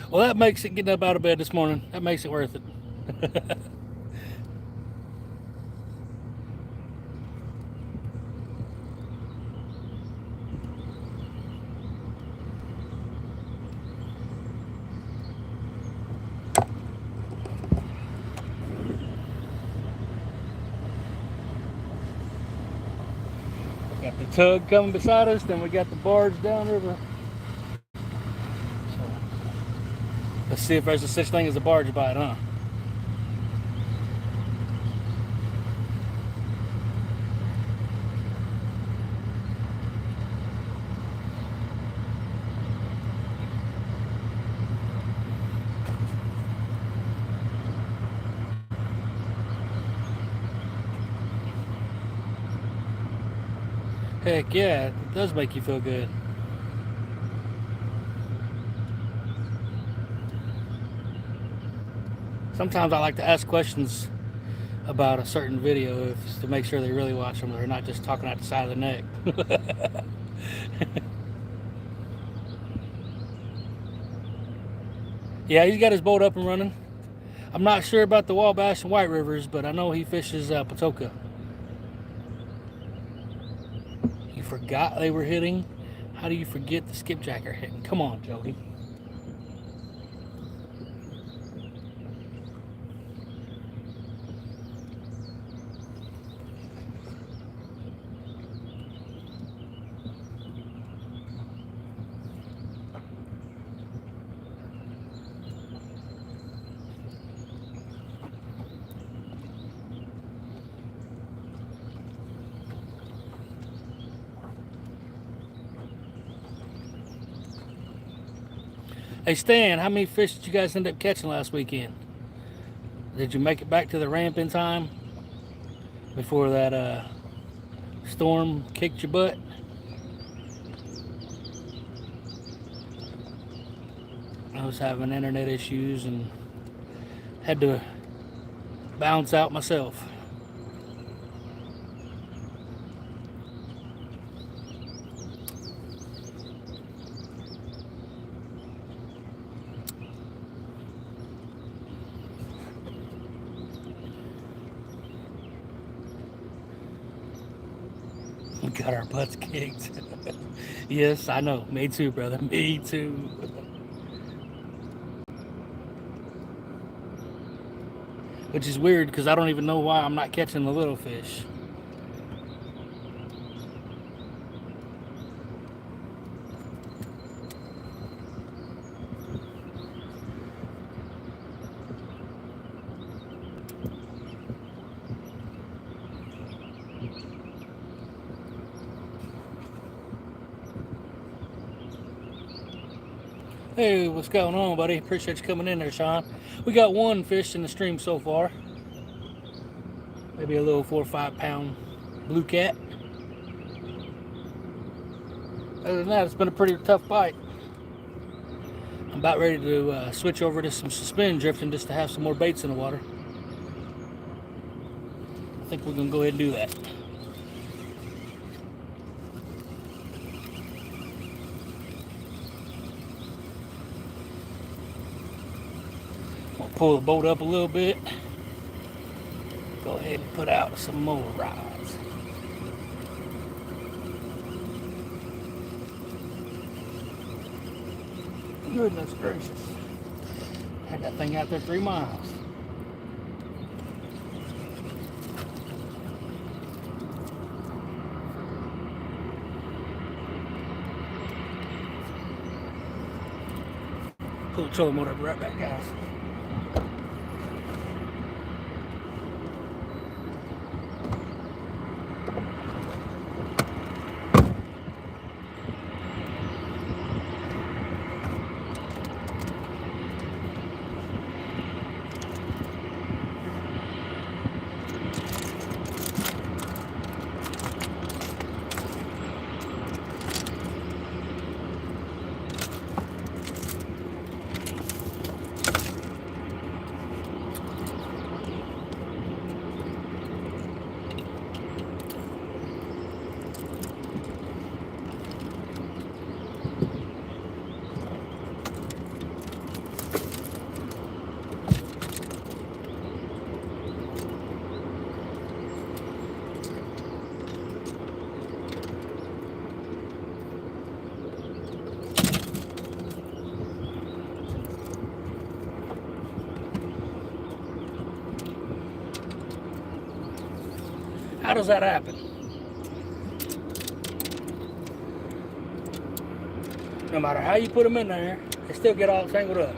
Well, that makes it getting up out of bed this morning. That makes it worth it. Got the tug coming beside us, then we got the barge downriver. So, let's see if there's a such thing as a barge bite, huh? Heck yeah, it does make you feel good. Sometimes I like to ask questions about a certain video to make sure they really watch them. They're not just talking out the side of the neck. Yeah, he's got his boat up and running. I'm not sure about the Wabash and White Rivers, but I know he fishes Patoka. You forgot they were hitting? How do you forget the skipjack are hitting? Come on, Jody. Hey Stan, how many fish did you guys end up catching last weekend? Did you make it back to the ramp in time before that storm kicked your butt? I was having internet issues and had to bounce out myself. We got our butts kicked. Yes, I know. Me too, brother. Me too. Which is weird because I don't even know why I'm not catching the little fish. Hey, what's going on, buddy? Appreciate you coming in there, Sean. We got one fish in the stream so far. Maybe a little 4 or 5 pound blue cat. Other than that, it's been a pretty tough bite. I'm about ready to switch over to some suspend drifting just to have some more baits in the water. I think we're going to go ahead and do that. I'll pull the boat up a little bit. Go ahead and put out some more rods. Goodness gracious. Had that thing out there 3 miles. Pull the trolling motor right back, guys. How does that happen? No matter how you put them in there, they still get all tangled up.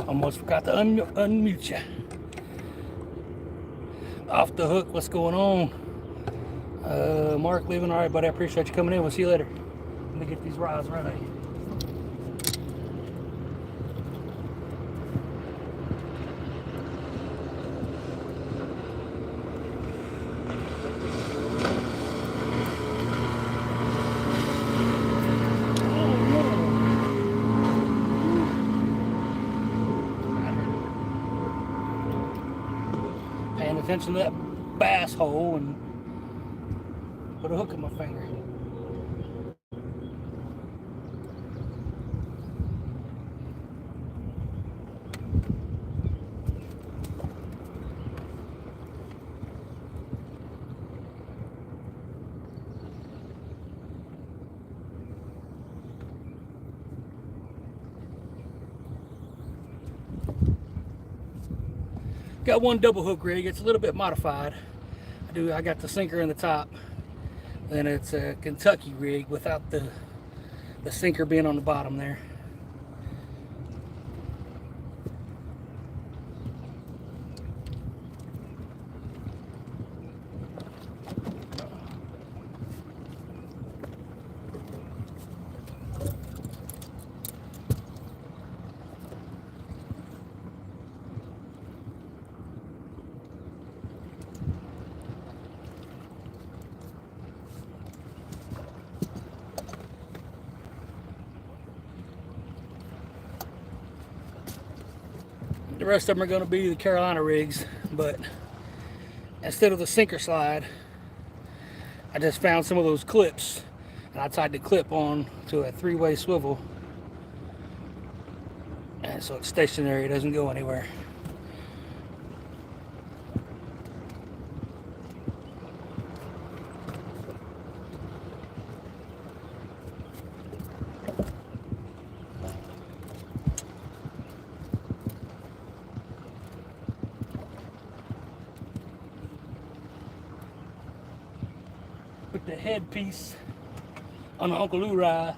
Almost forgot to unmute you. Off the hook, what's going on? Mark leaving. All right, buddy. I appreciate you coming in. We'll see you later. Let me get these rods ready. Paying attention to that bass hole and put a hook in my finger. Got one double hook rig. It's a little bit modified. I got the sinker in the top. Then it's a Kentucky rig without the sinker being on the bottom there. The rest of them are going to be the Carolina rigs, but instead of the sinker slide, I just found some of those clips and I tied the clip on to a 3-way swivel, and so it's stationary, it doesn't go anywhere. Put the headpiece on the Uncle Lou ride.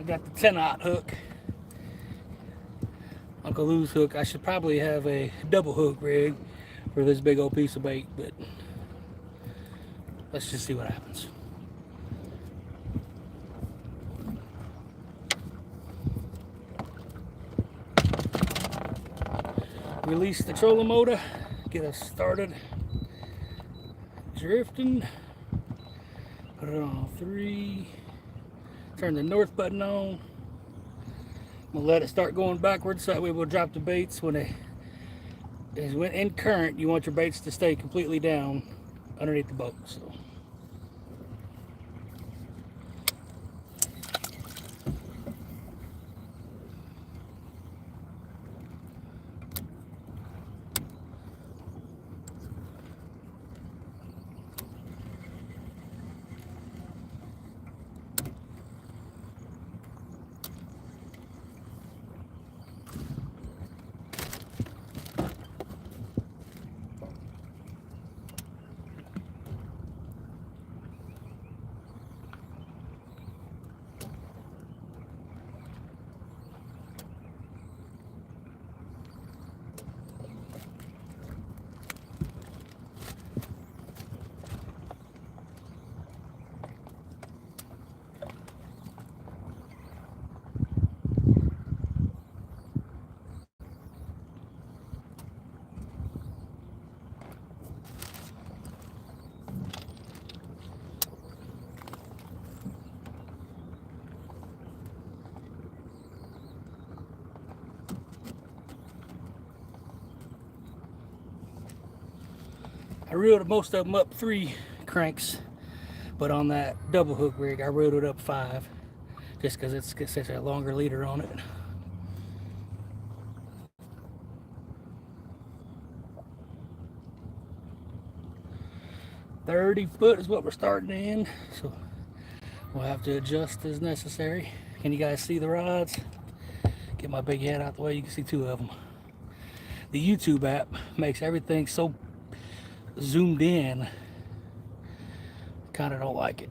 got the 10-aught hook. Uncle Lou's hook. I should probably have a double hook rig for this big old piece of bait, but let's just see what happens. Release the trolling motor, get us started drifting. Put it on 3. Turn the north button on. We'll let it start going backwards so that way we'll drop the baits when they is when in current. You want your baits to stay completely down underneath the boat. So I reeled most of them up 3 cranks, but on that double hook rig I reeled it up 5 just because it's such a longer leader on it. $30 is what we're starting in, so we'll have to adjust as necessary. Can you guys see the rods? Get my big head out the way, you can see 2 of them. The YouTube app makes everything so zoomed in, kind of don't like it.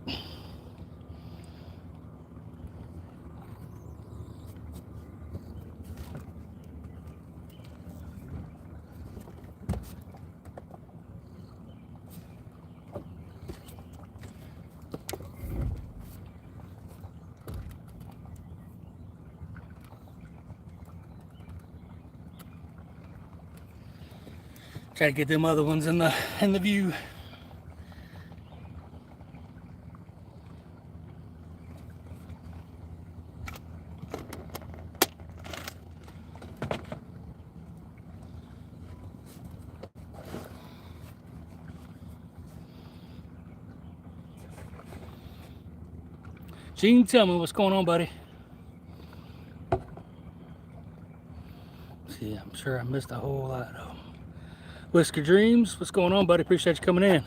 Try to get them other ones in the view. Gene, tell me what's going on, buddy. See, I'm sure I missed a whole lot of them. Whisker Dreams, what's going on, buddy? Appreciate you coming in.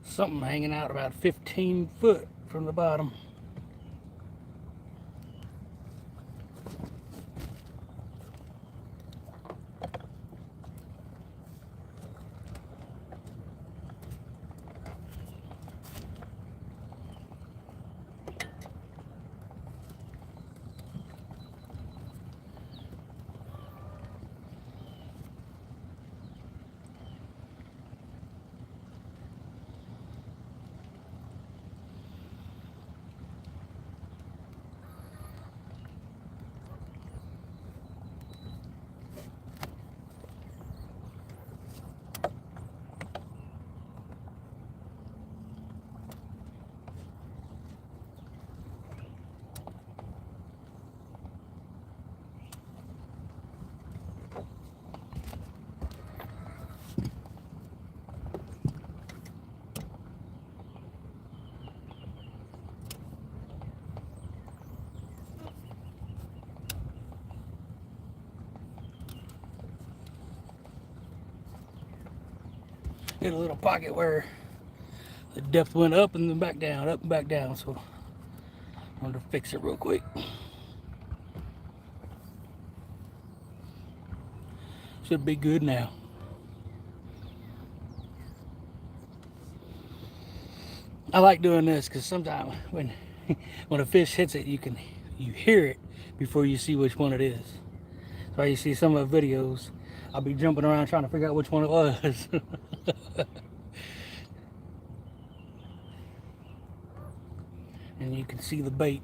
Something hanging out about 15 foot from the bottom. hit a little pocket where the depth went up and then back down, up and back down. So I'm going to fix it real quick. Should be good now. I like doing this because sometimes when a fish hits it, you hear it before you see which one it is. So you see some of the videos, I'll be jumping around trying to figure out which one it was. And you can see the bait.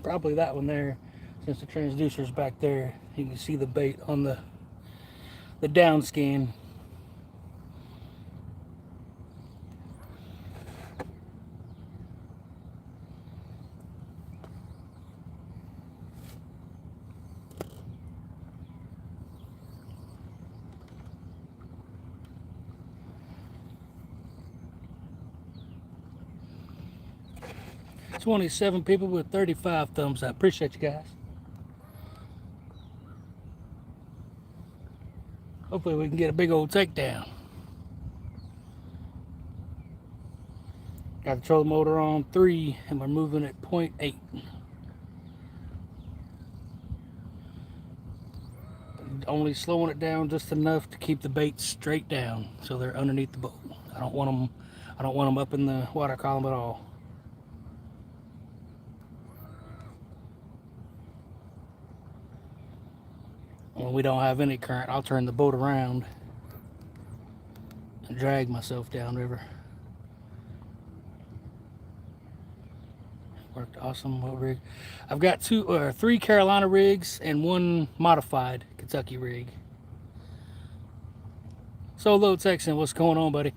Probably that one there, since the transducer's back there. You can see the bait on the down scan. It's 27 people with 35 thumbs up. Appreciate you guys. Hopefully we can get a big old takedown. Got the trolling motor on 3 and we're moving at 0.8. Only slowing it down just enough to keep the bait straight down so they're underneath the boat. I don't want them up in the water column at all. When we don't have any current, I'll turn the boat around and drag myself downriver. Worked awesome. What rig? I've got 3 Carolina rigs and 1 modified Kentucky rig. Solo Texan, what's going on, buddy?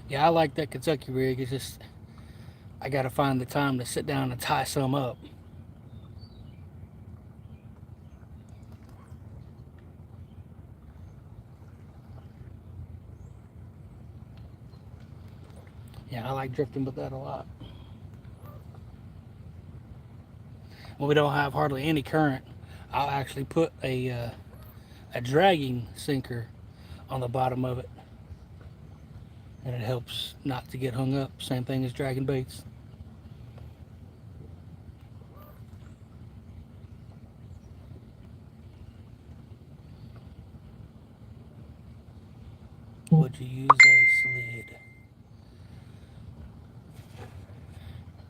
Yeah, I like that Kentucky rig. It's just, I gotta find the time to sit down and tie some up. Yeah, I like drifting with that a lot. When we don't have hardly any current, I'll actually put a dragging sinker on the bottom of it. And it helps not to get hung up. Same thing as dragging baits. Would you use a sled?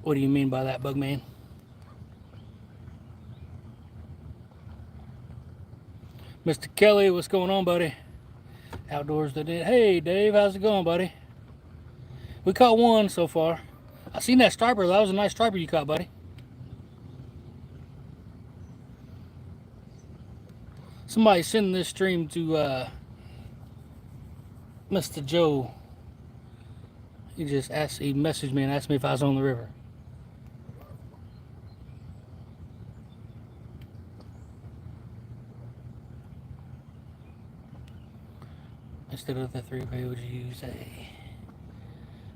What do you mean by that, Bugman? Mr. Kelly, what's going on, buddy? Outdoors that did. Hey, Dave, how's it going, buddy? We caught one so far. I seen that striper. That was a nice striper you caught, buddy. Somebody send this stream to Mr. Joe. He messaged me and asked me if I was on the river. Instead of the 3-way, would you use a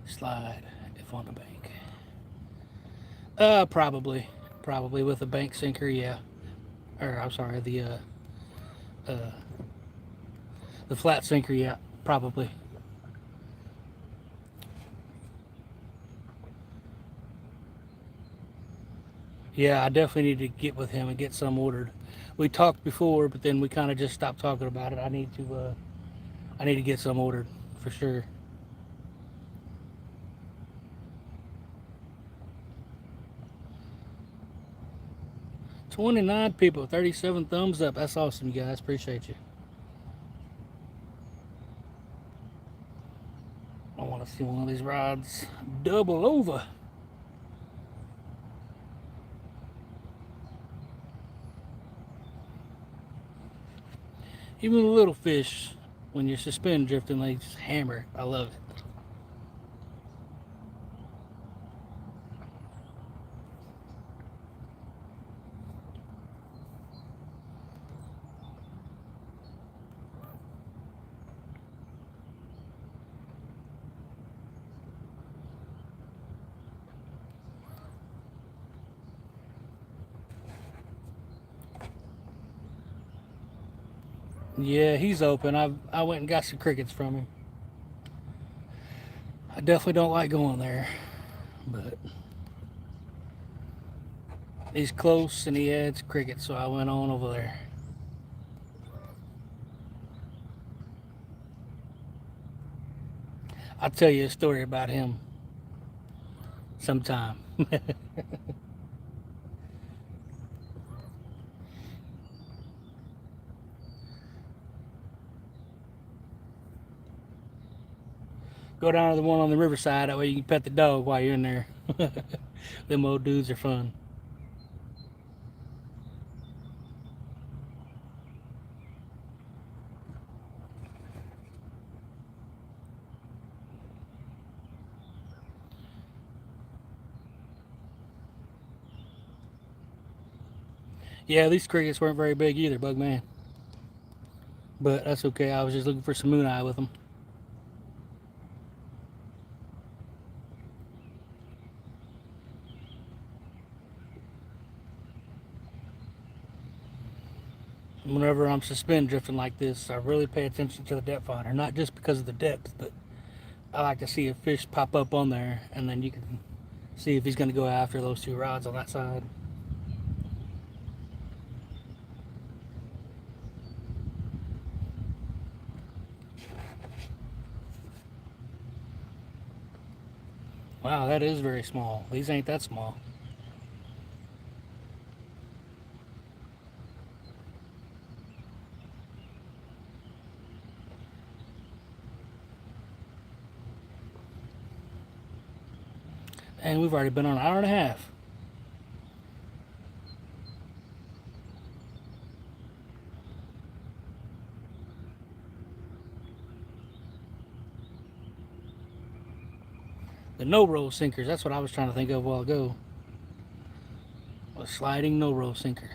slide if on the bank? Probably with a bank sinker, yeah. Or I'm sorry, the flat sinker, yeah, probably. Yeah, I definitely need to get with him and get some ordered. We talked before, but then we kind of just stopped talking about it. I need to get some ordered for sure. $29 people, 37 thumbs up. That's awesome, you guys. Appreciate you. I want to see one of these rods double over. Even the little fish, when you're suspend drifting, they just hammer. I love it. Yeah, he's open. I went and got some crickets from him. I definitely don't like going there, but he's close and he had crickets, so I went on over there. I'll tell you a story about him sometime. Go down to the one on the riverside. That way you can pet the dog while you're in there. Them old dudes are fun. Yeah, these crickets weren't very big either, bug man. But that's okay. I was just looking for some moon eye with them. Whenever I'm suspend drifting like this, I really pay attention to the depth finder. Not just because of the depth, but I like to see a fish pop up on there, and then you can see if he's going to go after those two rods on that side. Wow, that is very small. These ain't that small. And we've already been on an hour and a half. The no-roll sinkers, that's what I was trying to think of a while ago. A sliding no-roll sinker.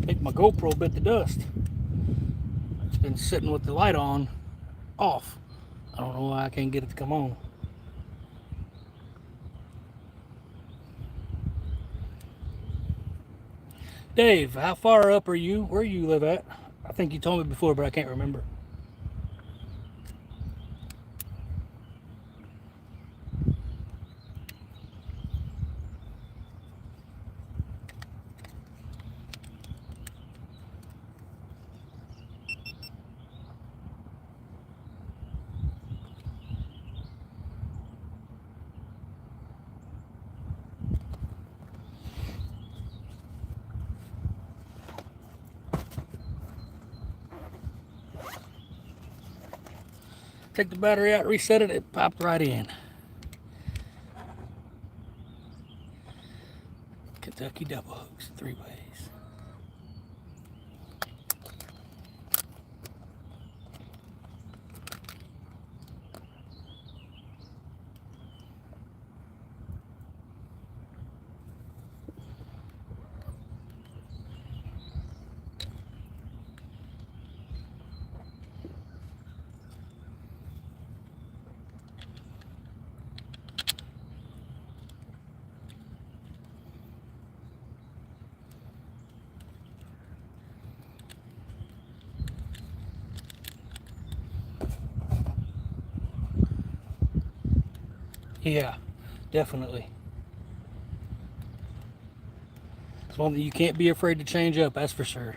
I think my GoPro bit the dust. It's been sitting with the light on, off. I don't know why I can't get it to come on. Dave, how far up are you? Where you live at? I think you told me before, but I can't remember. Take the battery out, reset it, it popped right in. Kentucky double hooks, 3 ways. Yeah, definitely. It's one that you can't be afraid to change up, that's for sure.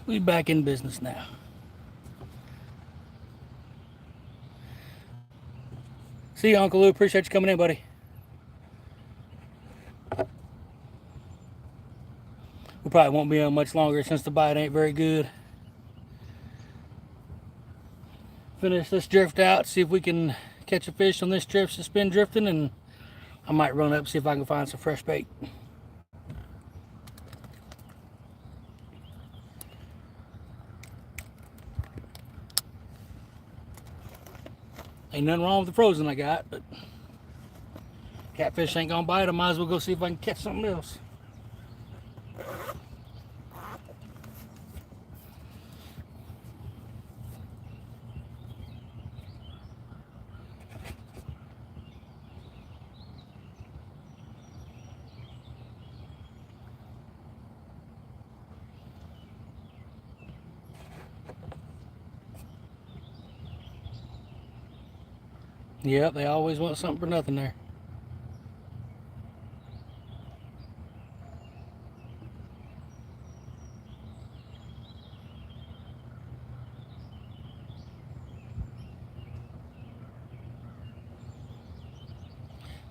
We back in business now. See you, Uncle Lou. Appreciate you coming in, buddy. We probably won't be on much longer since the bite ain't very good. Finish this drift out, see if we can catch a fish on this drift, suspend drifting, and I might run up, see if I can find some fresh bait. Ain't nothing wrong with the frozen I got, but catfish ain't gonna bite. I might as well go see if I can catch something else. Yep, they always want something for nothing there.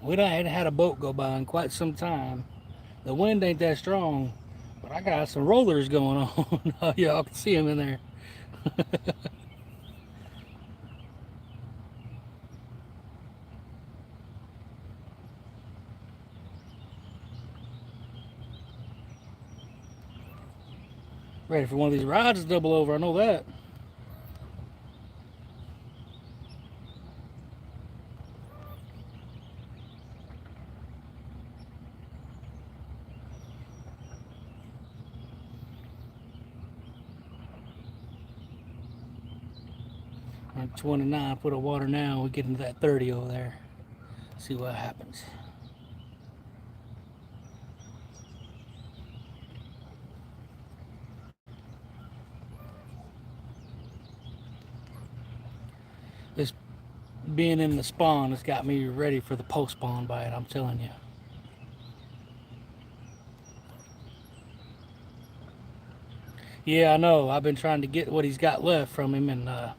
We done ain't had a boat go by in quite some time. The wind ain't that strong, but I got some rollers going on. Oh, y'all can see them in there. Ready for one of these rods to double over, I know that. I'm 29 foot of water now. We get into that 30 over there. See what happens. This being in the spawn has got me ready for the post spawn bite, I'm telling you. Yeah, I know. I've been trying to get what he's got left from him, and I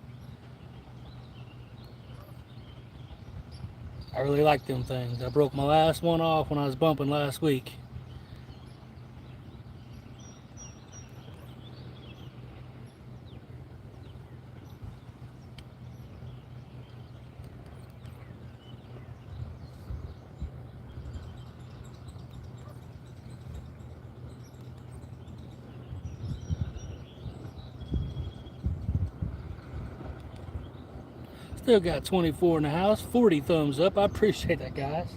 really like them things. I broke my last one off when I was bumping last week. Still got 24 in the house, 40 thumbs up. I appreciate that, guys.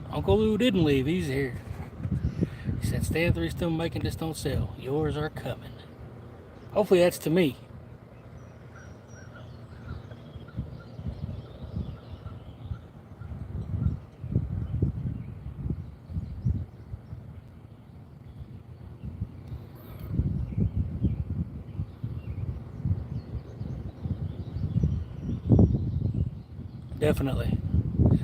Uncle Lou didn't leave, he's here. He said, "Stand 3 still making, just don't sell. Yours are coming." Hopefully that's to me. Definitely.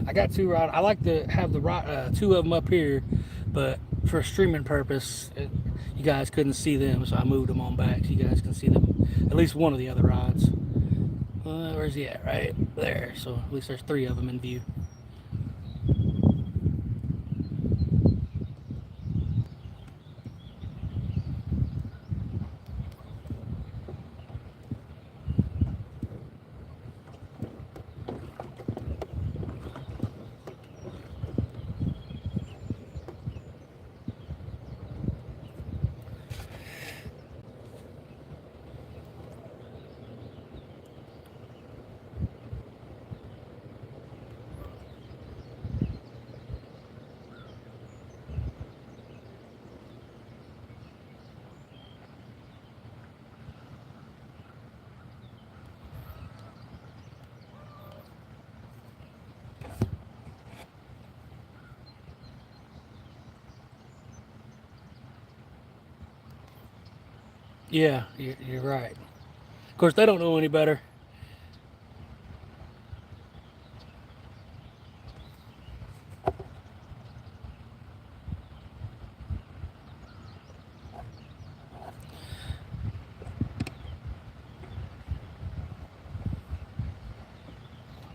I got 2 rods. I like to have the 2 of them up here, but for a streaming purpose, you guys couldn't see them, so I moved them on back so you guys can see them. At least one of the other rods. Where's he at? Right there. So at least there's 3 of them in view. Yeah, you're right. Of course, they don't know any better.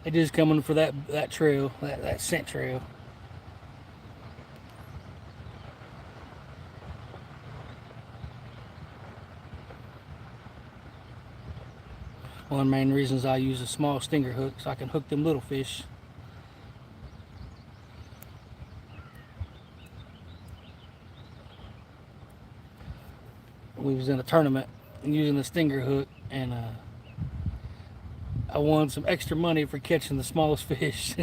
They just coming for that trail, that scent trail. One of the main reasons I use a small stinger hook so I can hook them little fish. We was in a tournament and using the stinger hook, and I won some extra money for catching the smallest fish.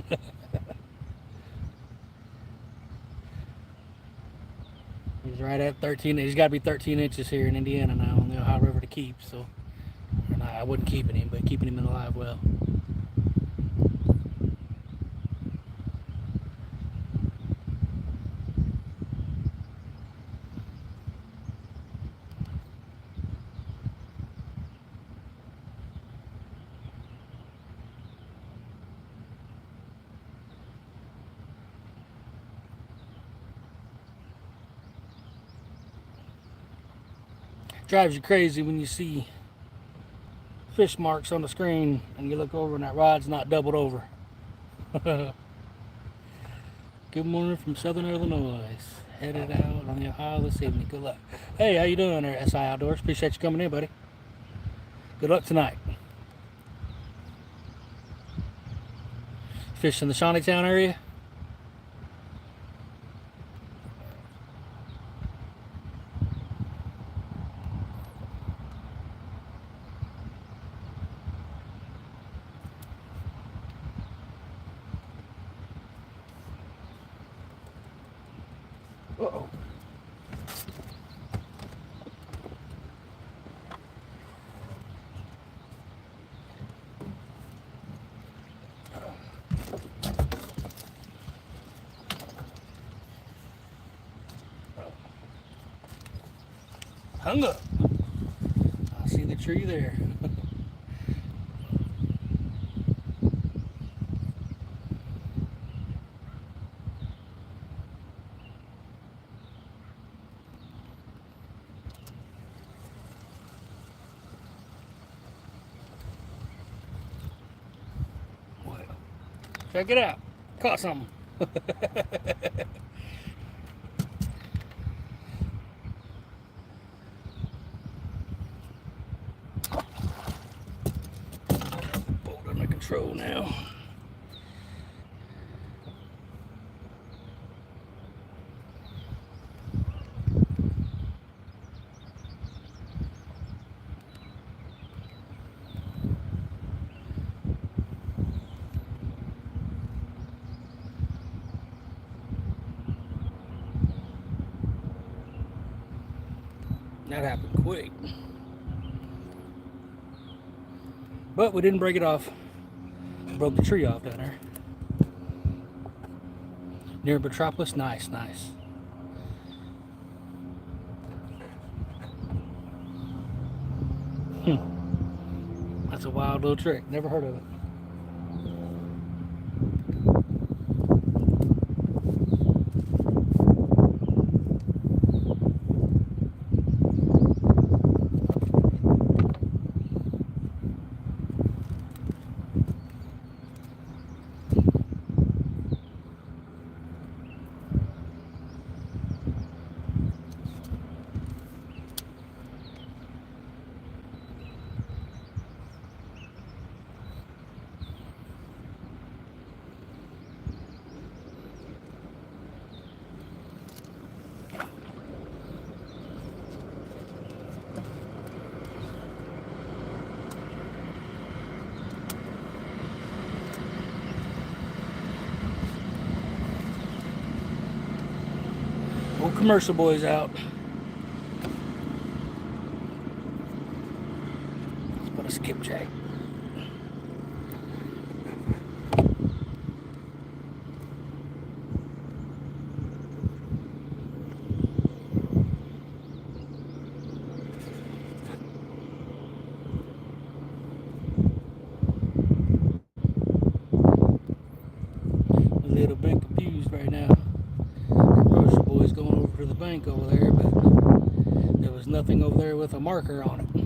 He's right at 13. He's got to be 13 inches here in Indiana now on the Ohio River to keep. So, and I wasn't keeping him, but keeping him in a live well. Drives you crazy when you see fish marks on the screen and you look over and that rod's not doubled over. Good morning from Southern Illinois. Headed out on the Ohio this evening. Good luck. Hey, how you doing there, SI Outdoors? Appreciate you coming in, buddy. Good luck tonight. Fish in the Shawneetown area? Uh-oh. Hung up. I see the tree there. Well, check it out. Caught something. Boat under control now. That happened quick. But we didn't break it off. Broke the tree off down there. Near Metropolis. Nice, nice. That's a wild little trick. Never heard of it. Old commercial boys out. Let's put a skipjack. bank over there, but there was nothing over there with a marker on it.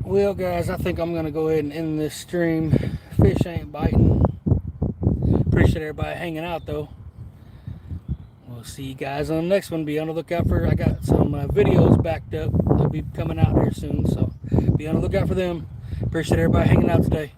Well, guys, I think I'm going to go ahead and end this stream. Fish ain't biting. Appreciate everybody hanging out, though. We'll see you guys on the next one. Be on the lookout for, I got some videos backed up. They'll be coming out here soon, so be on the lookout for them. Appreciate everybody hanging out today.